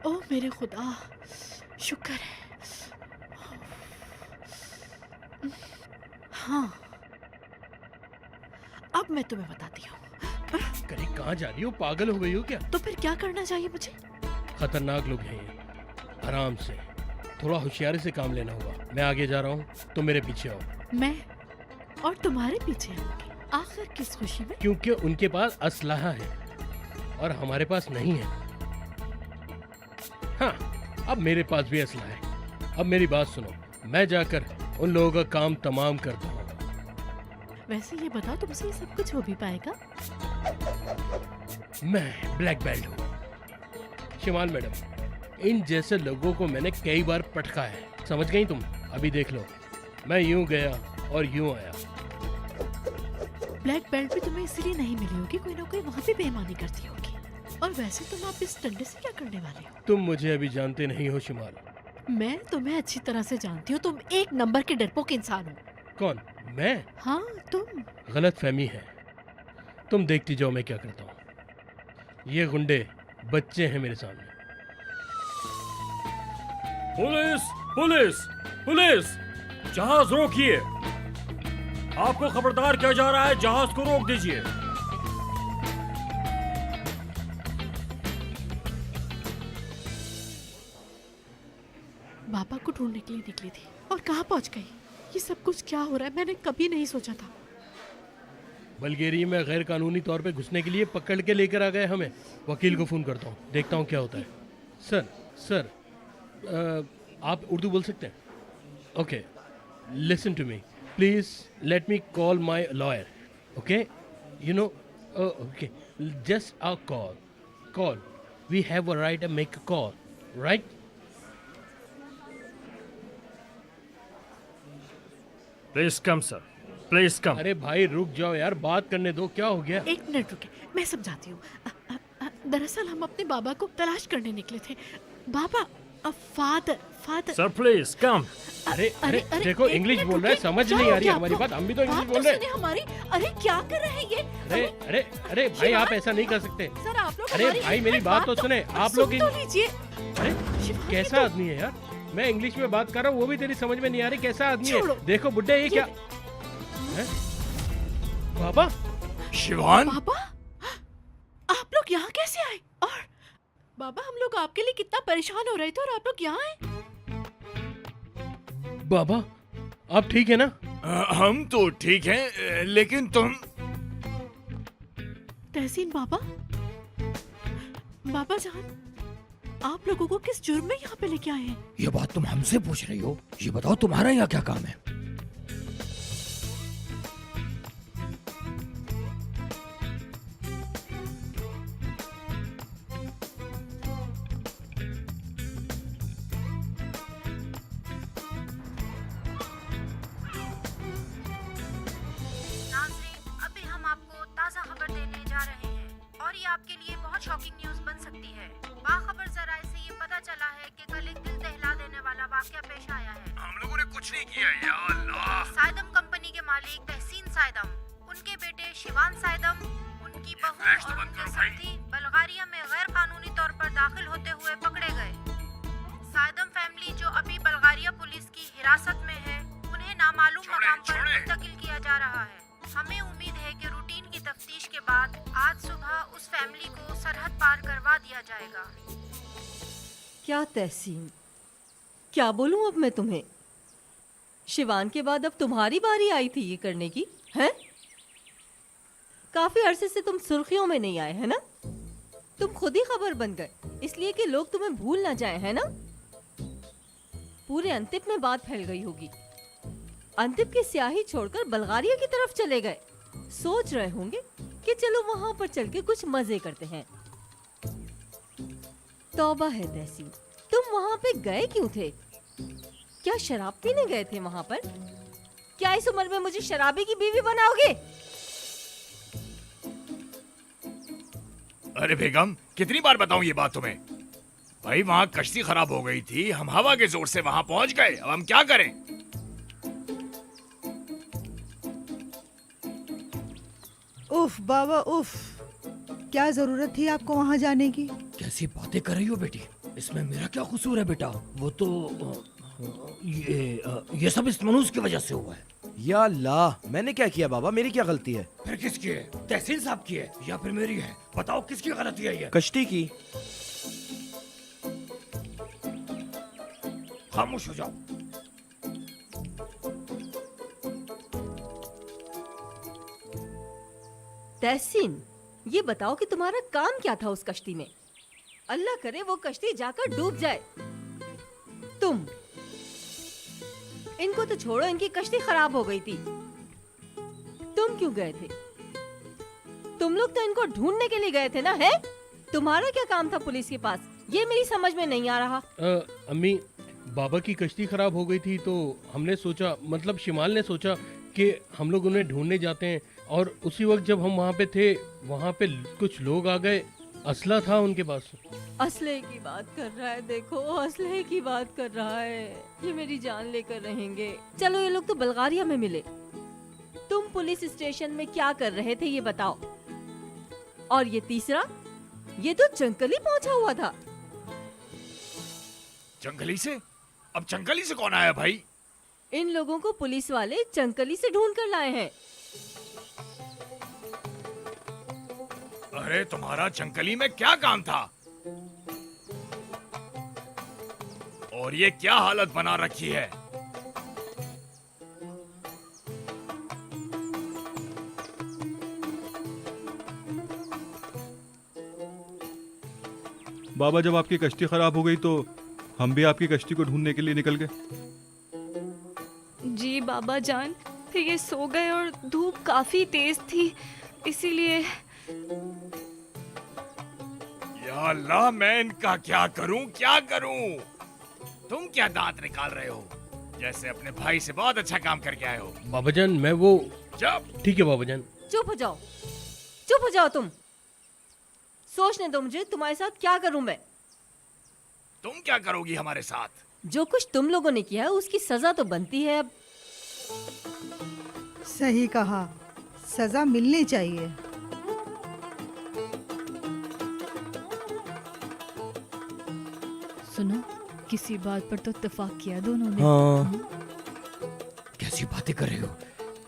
S2: ओह मेरे खुदा, शुक्र है। हाँ, अब मैं तुम्हें बताती हूँ।
S3: करी कहाँ जा रही हो? पागल हो गई हो क्या?
S2: तो फिर क्या करना चाहिए मुझे?
S3: खतरनाक लोग हैं ये। आराम से, थोड़ा होशियारी से काम लेना होगा। मैं आगे जा रहा हूँ, तुम मेरे पीछे आओ।
S2: मैं और तुम्हारे पीछे आऊंगी। आखिर किस खुशी में?
S3: क्योंकि उनके पास असलहा है और हमारे पास नहीं है। हाँ, अब मेरे पास भी असलहा है। अब मेरी बात सुनो, मैं जाकर उन लोगों का काम तमाम करता हूँ।
S2: वैसे ये बताओ, तुमसे ये सब कुछ हो भी पाएगा?
S3: मैं ब्लैक बेल्ट हूँ शिवान मैडम। इन जैसे लोगों को मैंने कई बार पटका है, समझ गई तुम? अभी देख लो, मैं यूं गया और यूं आया।
S2: ब्लैक बेल्ट भी तुम्हें इसलिए नहीं मिली होगी, कोई ना कोई वहाँ पे बेईमानी करती होगी। और वैसे तुम आप इस डंडे से क्या करने वाले हो?
S3: तुम मुझे अभी जानते नहीं हो शिमाल।
S2: मैं तुम्हें अच्छी तरह से जानती हूँ। तुम एक नंबर के डरपोक इंसान हो।
S3: कौन? मैं?
S2: हाँ तुम।
S3: गलत फहमी है। तुम देखती जाओ मैं क्या करता हूँ। ये गुंडे बच्चे हैं मेरे सामने।
S7: पुलिस! पुलिस! पुलिस! जहाज रोकिए! आपको खबरदार किया जा रहा है, जहाज को रोक दीजिए।
S2: बाबा को ढूंढने के लिए निकली थी और कहाँ पहुँच गई? ये सब कुछ क्या हो रहा है? मैंने कभी नहीं सोचा था।
S3: बल्गेरिया में गैर कानूनी तौर पे घुसने के लिए पकड़ के लेकर आ गए हमें। वकील को फोन करता हूँ, देखता हूँ क्या होता है। सर, आप उर्दू बोल सकते हैं? Okay, listen to me please, let me call my lawyer. Okay, you know, okay, just a call, we have a right to make a call, right?
S7: Please come sir, please come.
S3: अरे भाई रुक जाओ यार, बात करने दो। क्या हो गया?
S2: एक मिनट रुके, मैं समझाती हूँ। दरअसल हम अपने बाबा को तलाश करने निकले थे। बाबा, फादर।
S7: Sir please come.
S3: अरे देखो, इंग्लिश बोल रहा है, समझ नहीं आ रही हमारी बात। हम भी तो इंग्लिश बोल रहे हैं
S2: हमारी। अरे क्या कर रहे हैं ये?
S3: अरे भाई, आप ऐसा नहीं कर सकते।
S2: सर आप लोग।
S3: अरे भाई मेरी बात तो सुने। आप लोग
S2: तो लीजिए।
S3: अरे कैसा आदमी है यार? मैं इंग्लिश में बात कर रहा हूँ, वो भी तेरी समझ में नहीं आ रही। कैसा आदमी है? देखो बुड्ढे, ये क्या है? बाबा?
S7: शिवान?
S2: बाबा, आप लोग यहाँ कैसे आए? और बाबा, हम लोग आपके लिए कितना परेशान हो रहे थे और आप लोग यहाँ आए।
S3: बाबा, आप ठीक है ना?
S13: हम तो ठीक हैं, लेकिन तुम।
S2: तहसीन बाबा, बाबा जान, आप लोगों को किस जुर्म में यहाँ पे लेके आए हैं?
S11: ये बात तुम हमसे पूछ रही हो? ये बताओ तुम्हारा यहाँ क्या काम है?
S9: अभी हम आपको ताज़ा खबर देने जा रहे हैं और ये आपके लिए बहुत शॉकिंग न्यूज़ बन सकती है। बाखबर जराये से ये पता चला है कि कल एक दिल दहला देने वाला वाकया पेश आया है।
S13: हम लोगों ने कुछ नहीं किया, या अल्लाह।
S9: सायदम कंपनी के मालिक तहसीन सायदम, उनके बेटे शिवान सायदम, उनकी बहू और उनके साथी बल्गारिया में गैर कानूनी तौर पर दाखिल होते हुए पकड़े गए। सायदम फैमिली, जो अभी बल्गारिया पुलिस की हिरासत में है, उन्हें नामालूम मकाम पर मुंतकिल किया जा रहा है। हमें उम्मीद है कि रूटीन की तफ्तीश के बाद आज सुबह उस फैमिली को सरहद पार करवा दिया जाएगा।
S4: क्या तहसीन, क्या बोलूं अब मैं तुम्हें? शिवान के बाद अब तुम्हारी बारी आई थी ये करने की, हैं? काफी अरसे से तुम सुर्खियों में नहीं आए, है ना? तुम खुद ही खबर बन गए, इसलिए कि लोग तुम्हें भूल ना जाएं, है ना? पूरे अंतिब में बात फैल गई होगी। अंतिब की स्याही छोड़कर बल्गारिया की तरफ चले गए। सोच रहे होंगे कि चलो वहां पर चल के कुछ मजे करते हैं। तौबा है तहसीन, तुम वहां पे गए क्यों थे? क्या शराब पीने गए थे वहां पर? क्या इस उम्र में मुझे शराबी की बीवी बनाओगे?
S13: अरे बेगम, कितनी बार बताऊं ये बात तुम्हें? भाई वहाँ कश्ती खराब हो गई थी, हम हवा के जोर से वहाँ पहुँच गए, अब हम क्या करें?
S6: उफ बाबा उफ, क्या जरूरत थी आपको वहाँ जाने की?
S11: कैसी बातें कर रही हो बेटी? इसमें मेरा क्या कसूर है बेटा? वो तो ये सब इस मनुष्य की वजह से हुआ है।
S10: या अल्लाह, मैंने क्या किया बाबा? मेरी क्या गलती है?
S11: फिर किसकी है? तहसील साहब की है या फिर मेरी है? बताओ किसकी गलती है ये?
S10: कश्ती की।
S11: खामोश हो जाओ।
S4: तहसीन, ये बताओ कि तुम्हारा काम क्या था उस कश्ती में? अल्लाह करे वो कश्ती जाकर डूब जाए। तुम इनको तो छोड़ो, इनकी कश्ती खराब हो गई थी। तुम क्यों गए थे? तुम लोग तो इनको ढूंढने के लिए गए थे ना? है तुम्हारा क्या काम था पुलिस के पास? ये मेरी समझ में नहीं आ रहा।
S3: अम्मी, बाबा की कश्ती खराब हो गई थी तो हमने सोचा, मतलब शिमाल ने सोचा कि हम लोग उन्हें ढूंढने जाते हैं, और उसी वक्त जब हम वहाँ पे थे, वहाँ पे कुछ लोग आ गए, असला था उनके पास।
S4: असले की बात कर रहा है, देखो असले की बात कर रहा है। ये मेरी जान लेकर रहेंगे। चलो, ये लोग तो बल्गारिया में मिले। तुम पुलिस स्टेशन में क्या कर रहे थे ये बताओ। और ये तीसरा, ये तो चंकली पहुंचा हुआ था।
S13: जंगली से? अब जंगली से कौन आया भाई?
S4: इन लोगों को पुलिस वाले चंकली से ढूंढ कर लाए हैं।
S13: अरे तुम्हारा चंकली में क्या काम था? और ये क्या हालत बना रखी है?
S14: बाबा, जब आपकी कश्ती खराब हो गई तो हम भी आपकी कश्ती को ढूंढने के लिए निकल गए।
S8: जी बाबा जान, फिर ये सो गए और धूप काफी तेज थी, इसीलिए।
S13: या अल्लाह, मैं इनका क्या करूं, क्या करूं? तुम क्या दांत निकाल रहे हो? जैसे अपने भाई से बहुत अच्छा काम करके आए हो।
S3: बाबा जान, मैं वो
S13: जब
S3: ठीक है बाबा जान।
S4: चुप हो जाओ, चुप हो जाओ तुम। सोचने दो मुझे, तुम्हारे साथ क्या करूं मैं।
S13: तुम क्या करोगी हमारे साथ?
S4: जो कुछ तुम लोगों ने किया है उसकी सजा तो बनती है। अब
S6: सही कहा, सजा मिलनी चाहिए।
S12: सुनो, किसी बात पर तो इत्तेफाक किया दोनों ने।
S11: हाँ। कैसी बातें कर रहे हो?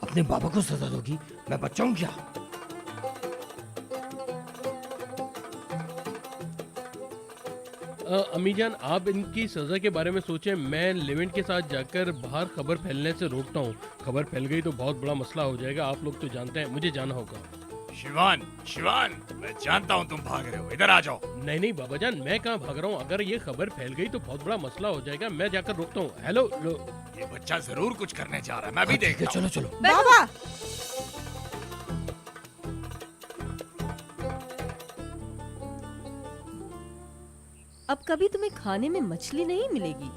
S11: अपने बाबा को सजा दोगी? मैं बच्चा हूँ क्या?
S3: अम्मी जान, आप इनकी सज़ा के बारे में सोचें। मैं लेवेंट के साथ जाकर बाहर खबर फैलने से रोकता हूँ। खबर फैल गई तो बहुत बड़ा मसला हो जाएगा। आप लोग तो जानते हैं, मुझे जाना होगा।
S13: शिवान, शिवान, मैं जानता हूँ तुम भाग रहे हो, इधर आ जाओ।
S3: नहीं नहीं बाबा जान, मैं कहाँ भाग रहा हूँ। अगर ये खबर फैल गई तो बहुत बड़ा मसला हो जाएगा। मैं जाकर रोकता हूँ। हेलो लो,
S13: ये बच्चा जरूर कुछ करने जा रहा है, मैं भी देखता हूँ।
S11: चलो चलो
S6: बाबा,
S4: अब कभी तुम्हें खाने में मछली नहीं मिलेगी।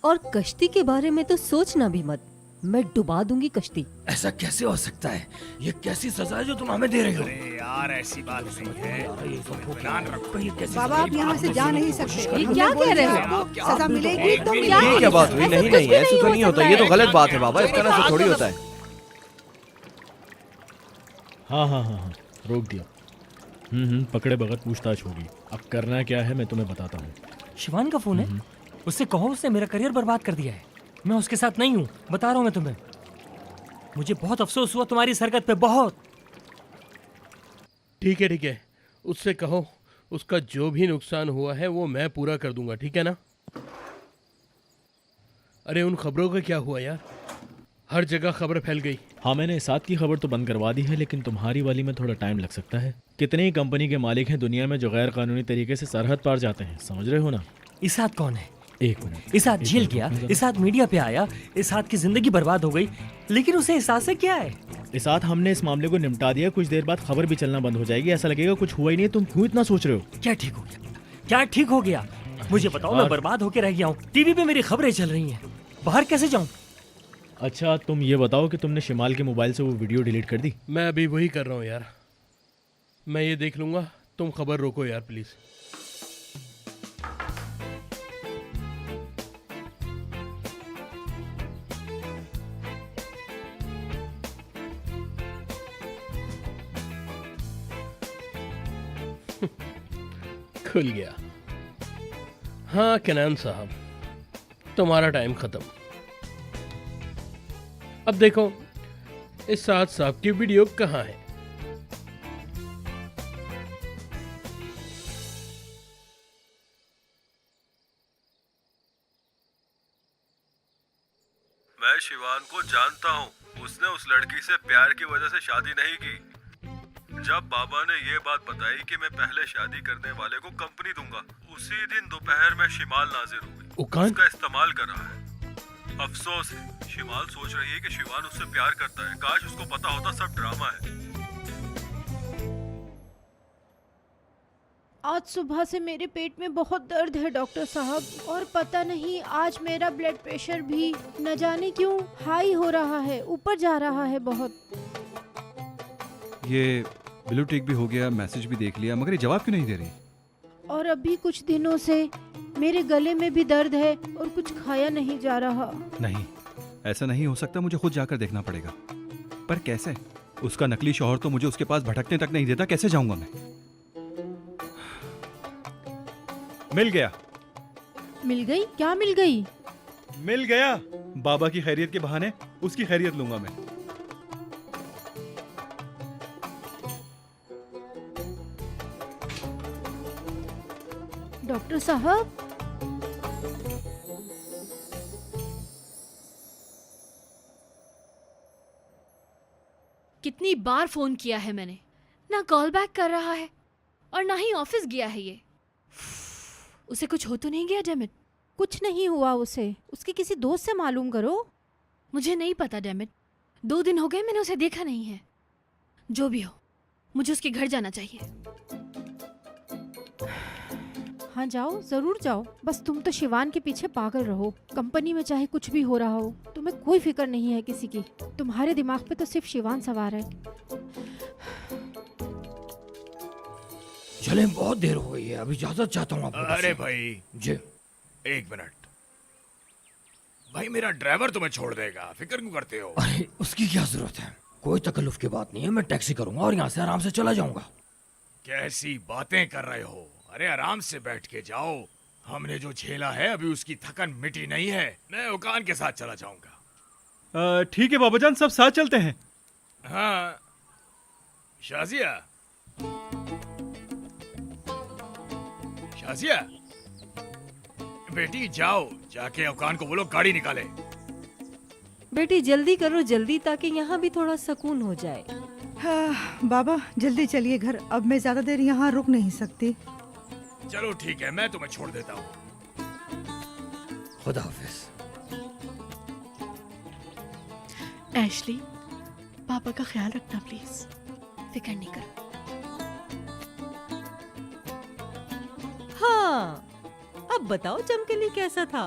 S4: और कश्ती के बारे में तो सोचना भी मत, मैं डुबा दूंगी कश्ती।
S11: ऐसा कैसे हो सकता है? ये कैसी सजा है जो तुम हमें दे रहे हो?
S13: अरे यार, ऐसी बात नहीं है। ध्यान रखो।
S6: बाबा आप यहाँ से जा नहीं सकते।
S4: ये क्या कह रहे हो?
S6: आपको सजा मिलेगी तो
S10: ये
S6: मिलेगी।
S10: क्या बात हुई? नहीं नहीं, ऐसे तो नहीं होता। ये तो गलत बात है बाबा, इस तरह से थोड़ी होता है। हाँ हाँ हाँ हाँ, रोक दिया। पकड़े बगैर पूछताछ होगी। अब करना क्या है मैं तुम्हें बताता हूँ।
S11: शिवान का फोन है? उससे कहो, उसने मेरा करियर बर्बाद कर दिया है। मैं उसके साथ नहीं हूँ, बता रहा हूँ मैं तुम्हें। मुझे बहुत अफसोस हुआ तुम्हारी इस हरकत पे, बहुत।
S3: ठीक है, उससे कहो उसका जो भी नुकसान हुआ है वो मैं पूरा कर दूंगा, ठीक है ना? अरे उन खबरों का क्या हुआ यार? हर जगह खबर फैल गई।
S10: हाँ, मैंने इसात की खबर तो बंद करवा दी है, लेकिन तुम्हारी वाली में थोड़ा टाइम लग सकता है। कितनी ही कंपनी के मालिक हैं दुनिया में जो गैर कानूनी तरीके से सरहद पार जाते हैं, समझ रहे हो ना?
S11: इसात कौन है?
S10: एक मिनट।
S11: इसात जेल गया, इसात मीडिया पे आया, इसात की जिंदगी बर्बाद हो गई, लेकिन उसे इसात से क्या है?
S10: इसात, हमने इस मामले को निपटा दिया। कुछ देर बाद खबर भी चलना बंद हो जाएगी। ऐसा लगेगा कुछ हुआ ही नहीं। तुम क्यों इतना सोच रहे हो?
S11: क्या ठीक हो गया? क्या ठीक हो गया? मुझे बताओ, मैं बर्बाद होके रह गया हूँ। टीवी पे मेरी खबरें चल रही हैं, बाहर कैसे जाऊँ?
S10: अच्छा तुम ये बताओ कि तुमने शिमाल के मोबाइल से वो वीडियो डिलीट कर दी?
S3: मैं अभी वही कर रहा हूँ यार, मैं ये देख लूँगा, तुम खबर रोको यार प्लीज़। खुल गया। हाँ केनान साहब, तुम्हारा टाइम खत्म। अब देखो इस साथ साहब की वीडियो कहाँ है?
S5: मैं शिवान को जानता हूँ, उसने उस लड़की से प्यार की वजह से शादी नहीं की। जब बाबा ने ये बात बताई कि मैं पहले शादी करने वाले को कंपनी दूंगा, उसी दिन दोपहर में शिमाल नाजिर हो गई, उसका इस्तेमाल कर रहा है। अफसोस है, शिमाल सोच रही है कि शिवान उससे प्यार करता है। काश उसको पता होता सब ड्रामा है।
S12: आज सुबह से मेरे पेट में बहुत दर्द है डॉक्टर साहब, और पता नहीं आज मेरा ब्लड प्रेशर भी न जाने क्यों हाई हो रहा है, ऊपर जा रहा है बहुत।
S14: ये ब्लू टिक भी हो गया, मैसेज भी देख लिया, मगर ये जवाब क्यों नहीं दे रही?
S12: और अभी कुछ दिनों से मेरे गले में भी दर्द है और कुछ खाया नहीं जा रहा।
S14: नहीं, ऐसा नहीं हो सकता, मुझे खुद जाकर देखना पड़ेगा। पर कैसे? उसका नकली शौहर तो मुझे उसके पास भटकने तक नहीं देता, कैसे जाऊंगा मैं? मिल गया।
S12: मिल गई? क्या मिल गई?
S14: मिल गया। बाबा की खैरियत के बहाने उसकी खैरियत लूंगा मैं।
S12: डॉक्टर साहब,
S8: कितनी बार फोन किया है मैंने, ना कॉल बैक कर रहा है और ना ही ऑफिस गया है ये। उसे कुछ हो तो नहीं गया डेमिट?
S12: कुछ नहीं हुआ उसे, उसके किसी दोस्त से मालूम करो।
S8: मुझे नहीं पता डेमिट, 2 दिन हो गए मैंने उसे देखा नहीं है। जो भी हो, मुझे उसके घर जाना चाहिए।
S12: हाँ जाओ, जरूर जाओ, बस तुम तो शिवान के पीछे पागल रहो। कंपनी में चाहे कुछ भी हो रहा हो, तुम्हें कोई फिक्र नहीं है किसी की। तुम्हारे दिमाग पे तो सिर्फ शिवान सवार है।
S11: चले, बहुत देर हो गई है, अभी इजाजत चाहता हूँ आपको।
S13: अरे भाई
S11: जी,
S13: 1 मिनट भाई, मेरा ड्राइवर तुम्हें छोड़ देगा, फिक्र क्यों करते हो?
S11: अरे उसकी क्या जरूरत है, कोई तकल्लुफ की बात नहीं है, मैं टैक्सी करूंगा और यहाँ से आराम से चला जाऊंगा।
S13: कैसी बातें कर रहे हो? अरे आराम से बैठ के जाओ, हमने जो झेला है अभी उसकी थकन मिटी नहीं है। मैं उकान के साथ चला जाऊंगा।
S14: ठीक है बाबा जान, सब साथ चलते हैं।
S13: हाँ शाजिया, शाजिया बेटी जाओ, जाके उकान को बोलो गाड़ी निकाले।
S4: बेटी जल्दी करो, जल्दी, ताकि यहाँ भी थोड़ा सुकून हो जाए।
S6: हाँ, बाबा जल्दी चलिए घर, अब मैं ज्यादा देर यहाँ रुक नहीं सकती।
S13: चलो ठीक है, मैं तुम्हें छोड़ देता हूँ।
S11: खुदा हाफिज।
S1: एशली, पापा का ख्याल रखना प्लीज।
S8: फिक्र नहीं करो।
S4: हाँ, अब बताओ चमकेली कैसा था?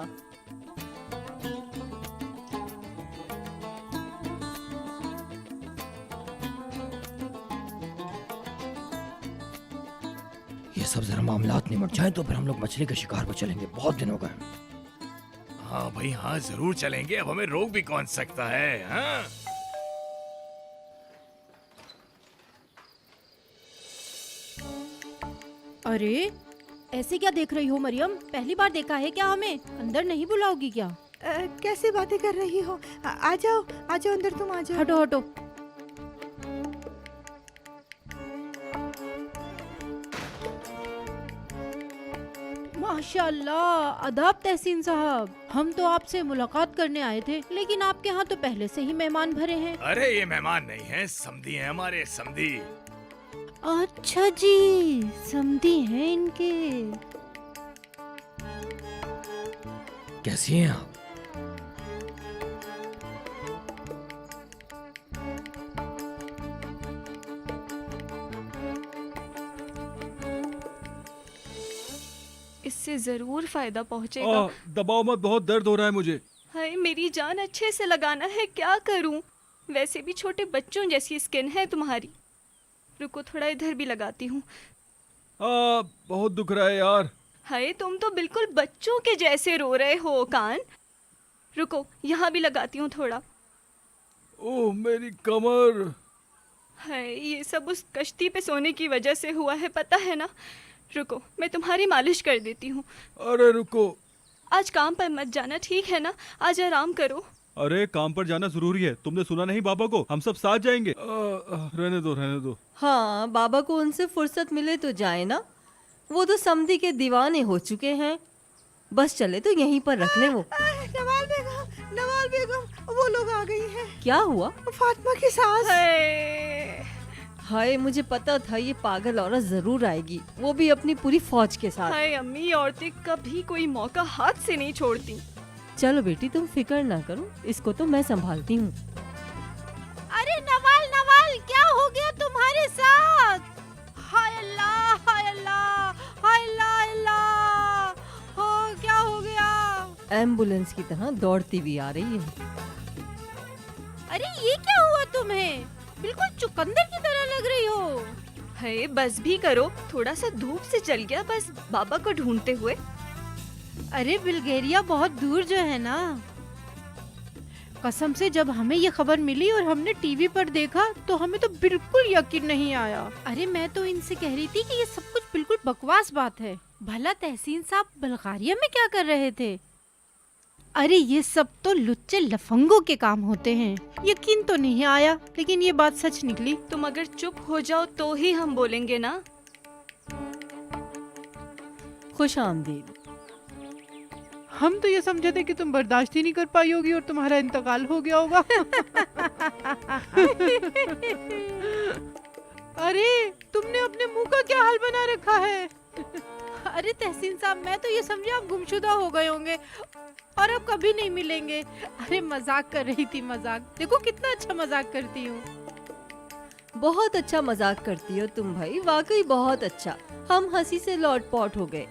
S11: ये सब जरा मामलात निमट जाए तो फिर हम लोग मछली के शिकार पर चलेंगे, बहुत दिन हो गए।
S13: हाँ भाई हाँ, जरूर चलेंगे, अब हमें रोक भी कौन सकता है। हाँ
S12: अरे ऐसे क्या देख रही हो मरियम? पहली बार देखा है क्या हमें? अंदर नहीं बुलाओगी क्या?
S6: कैसी बातें कर रही हो? आ जाओ, आ जाओ अंदर, तुम आ जाओ।
S12: हटो हटो। माशाल्लाह, अदाब तहसीन साहब, हम तो आपसे मुलाकात करने आए थे, लेकिन आपके यहाँ तो पहले से ही मेहमान भरे हैं।
S13: अरे ये मेहमान नहीं है, समधी हैं हमारे, समधी।
S12: अच्छा जी, समधी हैं इनके।
S11: कैसी हैं आप?
S8: इससे जरूर फायदा पहुंचेगा।
S14: दबाओ मत, बहुत दर्द हो रहा है मुझे।
S8: हाय मेरी जान, अच्छे से लगाना है, क्या करूं? वैसे भी छोटे बच्चों जैसी स्किन है तुम्हारी। रुको थोड़ा इधर भी लगाती हूँ।
S14: बहुत दुख रहा है यार।
S8: हाय तुम तो बिल्कुल बच्चों के जैसे रो रहे हो कान। रुको यहाँ भी लगाती हूँ थोड़ा।
S14: ओह मेरी कमर।
S8: हाय ये सब उस कश्ती पे सोने की वजह से हुआ है, पता है ना। रुको मैं तुम्हारी मालिश कर देती हूँ।
S14: अरे रुको।
S8: आज काम पर मत जाना, ठीक है ना? आज आराम करो।
S14: अरे काम पर जाना जरूरी है, तुमने सुना नहीं बाबा को? हम सब साथ जाएंगे। रहने दो रहने दो।
S4: हाँ, बाबा को उनसे फुर्सत मिले तो जाए ना। वो तो समधी के दीवाने हो चुके हैं। बस चले तो यहीं पर रख ले वो।
S6: नवाल बेगम, वो लोग आ गई हैं।
S4: क्या हुआ?
S6: फातिमा की सास।
S4: हाय मुझे पता था ये पागल औरत जरूर आएगी, वो भी अपनी पूरी फौज के साथ।
S8: हाय अम्मी, औरतें कभी कोई मौका हाथ से नहीं छोड़ती।
S4: चलो बेटी तुम फिक्र ना करो, इसको तो मैं संभालती हूँ।
S6: अरे नवाल नवाल, क्या हो गया तुम्हारे साथ? हाय अल्लाह हाय अल्लाह हाय अल्लाह अल्लाह, हो क्या हो गया?
S4: एम्बुलेंस की तरह दौड़ती हुई आ रही है।
S6: अरे ये क्या हुआ तुम्हें? बिल्कुल चुकंदर की तरह लग रही हो।
S8: है बस भी करो, थोड़ा सा धूप से चल गया बस, बाबा को ढूंढते हुए।
S12: अरे बुल्गारिया बहुत दूर जो है ना। कसम से जब हमें ये खबर मिली और हमने टीवी पर देखा तो हमें तो बिल्कुल यकीन नहीं आया। अरे मैं तो इनसे कह रही थी कि ये सब कुछ बिल्कुल बकवास बात है। भला तहसीन साहब बुल्गारिया में क्या कर रहे थे? अरे ये सब तो लुच्चे लफंगों के काम होते हैं। यकीन तो नहीं आया, लेकिन ये बात सच निकली।
S8: तुम अगर चुप हो जाओ तो ही हम बोलेंगे ना।
S4: खुश आमदीद।
S12: हम तो ये समझे थे कि तुम बर्दाश्त ही नहीं कर पाई होगी और तुम्हारा इंतकाल हो गया होगा। अरे तुमने अपने मुंह का क्या हाल बना रखा है? अरे तहसीन साहब, मैं तो ये समझी आप गुमशुदा हो गए होंगे और अब कभी नहीं मिलेंगे। अरे मजाक कर रही थी, मजाक। देखो कितना अच्छा मजाक करती हूँ।
S4: बहुत अच्छा मजाक करती हो तुम भाई, वाकई बहुत अच्छा। हम हंसी से लौटपौट हो गए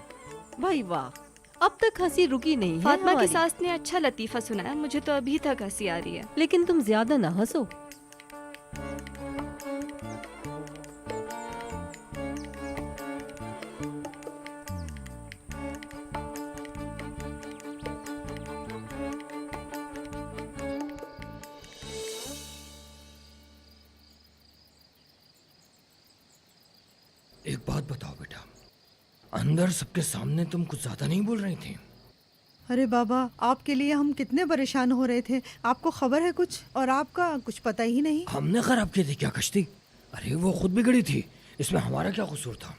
S4: भाई, वाह। अब तक हंसी रुकी नहीं है।
S8: फातिमा की
S4: हमारी।
S8: सास ने अच्छा लतीफा सुनाया, मुझे तो अभी तक हंसी आ रही है।
S4: लेकिन तुम ज्यादा ना हंसो।
S11: एक बात बताओ बेटा, अंदर सबके सामने तुम कुछ ज्यादा नहीं बोल रही थी?
S6: अरे बाबा, आपके लिए हम कितने परेशान हो रहे थे। आपको खबर है कुछ और आपका कुछ पता ही नहीं।
S11: हमने खराब की थी क्या कश्ती? अरे वो खुद बिगड़ी थी, इसमें हमारा क्या कसूर था?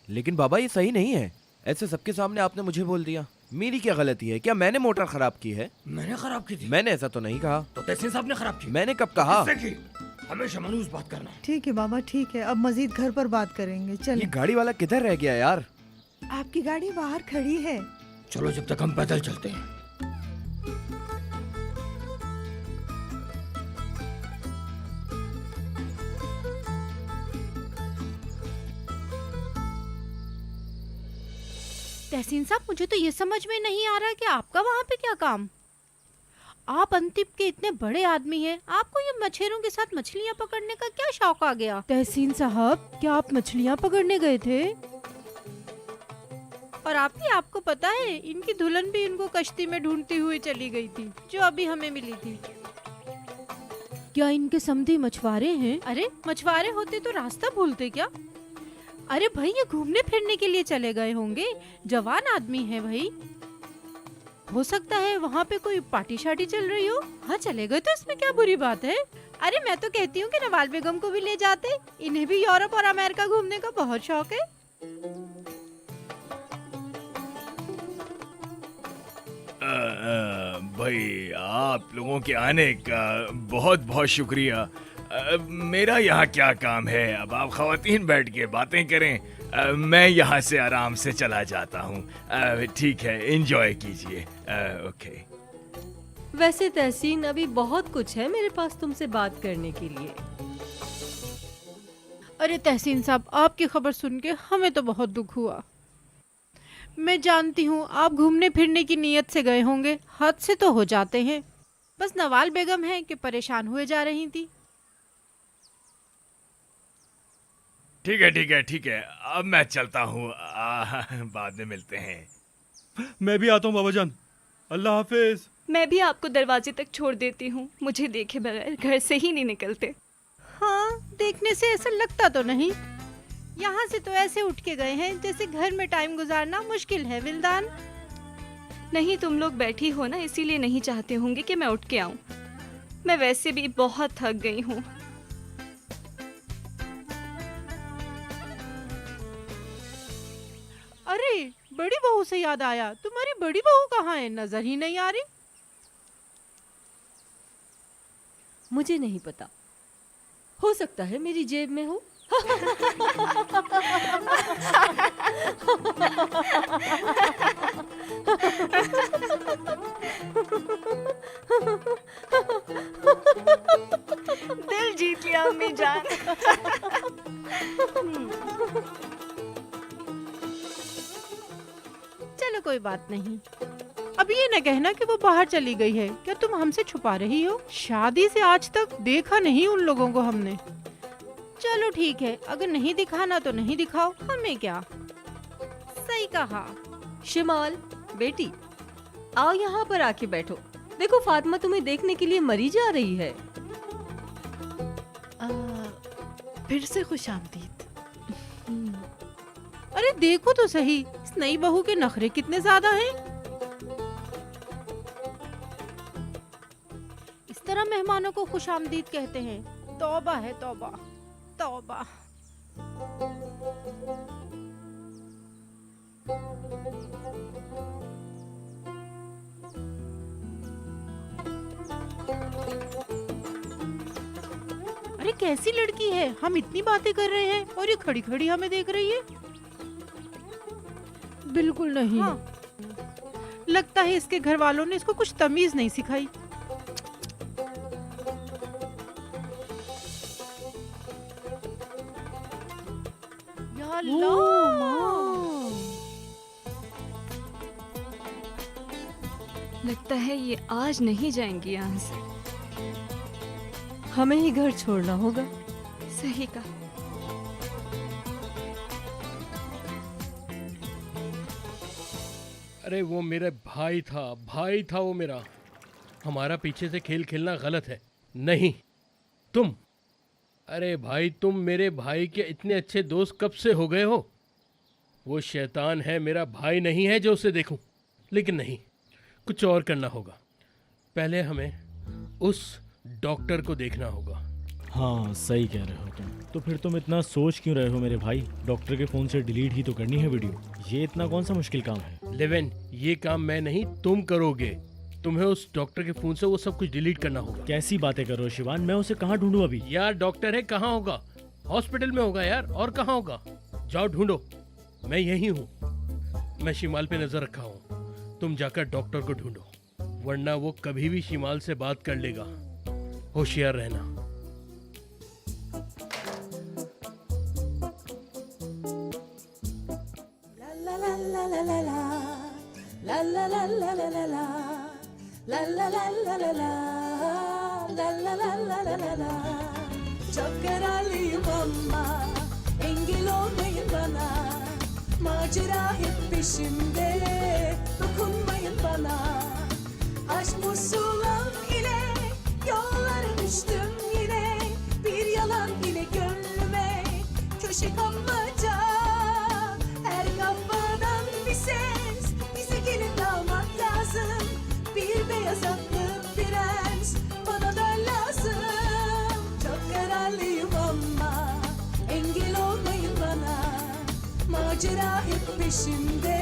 S15: लेकिन बाबा ये सही नहीं है, ऐसे सबके सामने आपने मुझे बोल दिया। मेरी क्या गलती है? क्या मैंने मोटर खराब की है?
S11: मैंने खराब की थी?
S15: मैंने ऐसा तो नहीं कहा।
S11: तो तहसीन साहब ने खराब की?
S15: मैंने कब कहा?
S11: किससे की? हमेशा मनूस बात करना।
S6: ठीक है बाबा, ठीक है। अब मजीद घर पर बात करेंगे।
S15: ये
S6: चलिए।
S15: गाड़ी वाला किधर रह गया यार?
S6: आपकी गाड़ी बाहर खड़ी है।
S11: चलो जब तक हम पैदल चलते हैं।
S12: तहसीन साहब, मुझे तो ये समझ में नहीं आ रहा कि आपका वहाँ पे क्या काम? आप अंतिम के इतने बड़े आदमी हैं, आपको ये मछेरों के साथ मछलियाँ पकड़ने का क्या शौक आ गया? तहसीन साहब, क्या आप मछलियाँ पकड़ने गए थे? और आपको पता है, इनकी दुल्हन भी इनको कश्ती में ढूंढती हुई चली गई थी, जो अभी हमें मिली थी। क्या इनके समधी मछुआरे हैं? अरे मछुआरे होते तो रास्ता भूलते क्या? अरे भाई, ये घूमने फिरने के लिए चले गए होंगे। जवान आदमी है भाई, हो सकता है वहाँ पे कोई पार्टी शार्टी चल रही हो। हाँ चले गए तो इसमें क्या बुरी बात है? अरे मैं तो कहती हूँ कि नवाल बेगम को भी ले जाते, इन्हें भी यूरोप और अमेरिका घूमने का बहुत शौक है।
S13: भाई आप लोगों के आने का बहुत बहुत शुक्रिया। मेरा यहाँ क्या काम है? अब आप खवातीन बैठ के बातें करें, मैं यहाँ से आराम से चला जाता हूँ। ठीक है, एंजॉय कीजिए। ओके।
S4: वैसे तहसीन, अभी बहुत कुछ है मेरे पास तुमसे बात करने के लिए।
S12: अरे तहसीन साहब, आपकी खबर सुन के हमें तो बहुत दुख हुआ। मैं जानती हूँ आप घूमने फिरने की नीयत से गए होंगे, हद से तो हो जाते हैं। बस नवाल बेगम है कि परेशान हुए जा रही थी।
S13: ठीक है ठीक है ठीक है, अब मैं चलता हूँ। बाद में मिलते हैं।
S14: मैं भी आता हूँ बाबा जान, अल्लाह हाफिज।
S8: मैं भी आपको दरवाजे तक छोड़ देती हूँ, मुझे देखे बगैर घर से ही नहीं निकलते।
S12: हाँ, देखने से ऐसा लगता तो नहीं। यहाँ से तो ऐसे उठ के गए हैं जैसे घर में टाइम गुजारना मुश्किल है। विल्दान
S8: नहीं, तुम लोग बैठी हो ना, इसीलिए नहीं चाहते होंगे कि मैं उठ के आऊँ। मैं वैसे भी बहुत थक गई हूँ।
S12: अरे बड़ी बहू से याद आया, तुम्हारी बड़ी बहू कहाँ है? नजर ही नहीं आ रही।
S4: मुझे नहीं पता, हो सकता है मेरी जेब में हो।
S8: दिल जीत लिया अम्मी जान।
S12: चलो कोई बात नहीं। अब ये न कहना कि वो बाहर चली गई है। क्या तुम हमसे छुपा रही हो? शादी से आज तक देखा नहीं उन लोगों को हमने। चलो ठीक है, अगर नहीं दिखाना तो नहीं दिखाओ, हमें क्या। सही कहा।
S4: शिमाल बेटी, आओ यहाँ पर आके बैठो। देखो फातिमा तुम्हें देखने के लिए मरी जा रही है।
S2: फिर से खुशामदीद।
S12: अरे देखो तो सही, इस नई बहू के नखरे कितने ज्यादा हैं। इस तरह मेहमानों को खुशामदीद कहते हैं। तौबा है तौबा, तौबा। अरे कैसी लड़की है, हम इतनी बातें कर रहे हैं और ये खड़ी खड़ी हमें देख रही है। बिल्कुल नहीं। हाँ। लगता है इसके घर वालों ने इसको कुछ तमीज नहीं सिखाई। या अल्लाह।
S8: लगता है ये आज नहीं जाएंगी यहाँ से।
S4: हमें ही घर छोड़ना होगा।
S8: सही कहा।
S3: अरे वो मेरा भाई था वो मेरा। हमारा पीछे से खेल खेलना गलत है। नहीं तुम, अरे भाई तुम मेरे भाई के इतने अच्छे दोस्त कब से हो गए हो? वो शैतान है, मेरा भाई नहीं है जो उसे देखूं। लेकिन नहीं, कुछ और करना होगा। पहले हमें उस डॉक्टर को देखना होगा।
S10: हाँ सही कह रहे हो तुम। तो फिर तुम इतना सोच क्यों रहे हो मेरे भाई? डॉक्टर के फ़ोन से डिलीट ही तो करनी है वीडियो। ये इतना कौन सा मुश्किल काम है?
S3: लेविन, ये काम मैं नहीं तुम करोगे। तुम्हें उस डॉक्टर के फ़ोन से वो सब कुछ डिलीट करना होगा।
S10: कैसी बातें कर रहे हो शिवान? मैं उसे कहाँ ढूंढूं अभी?
S3: यार डॉक्टर है, कहाँ होगा? हॉस्पिटल में होगा यार, और कहाँ होगा? जाओ ढूंढो, मैं यही हूँ। मैं शिमाल पे नजर रखा हूँ, तुम जाकर डॉक्टर को ढूंढो, वरना वो कभी भी शिमाल से बात कर लेगा। होशियार रहना।
S16: Çok kararlıyım ama engel olmayın bana. Macera hep peşimde, dokunmayın bana. Aşk musulam ile yollara düştüm yine. Bir yalan ile gönlüme köşe kapmaca. Her kafadan bir ses, bize gelin almak lazım. Bir beyaz atlı prens bana da lazım. Çok kararlıyım ama engel olmayın bana. Macera hep peşimde,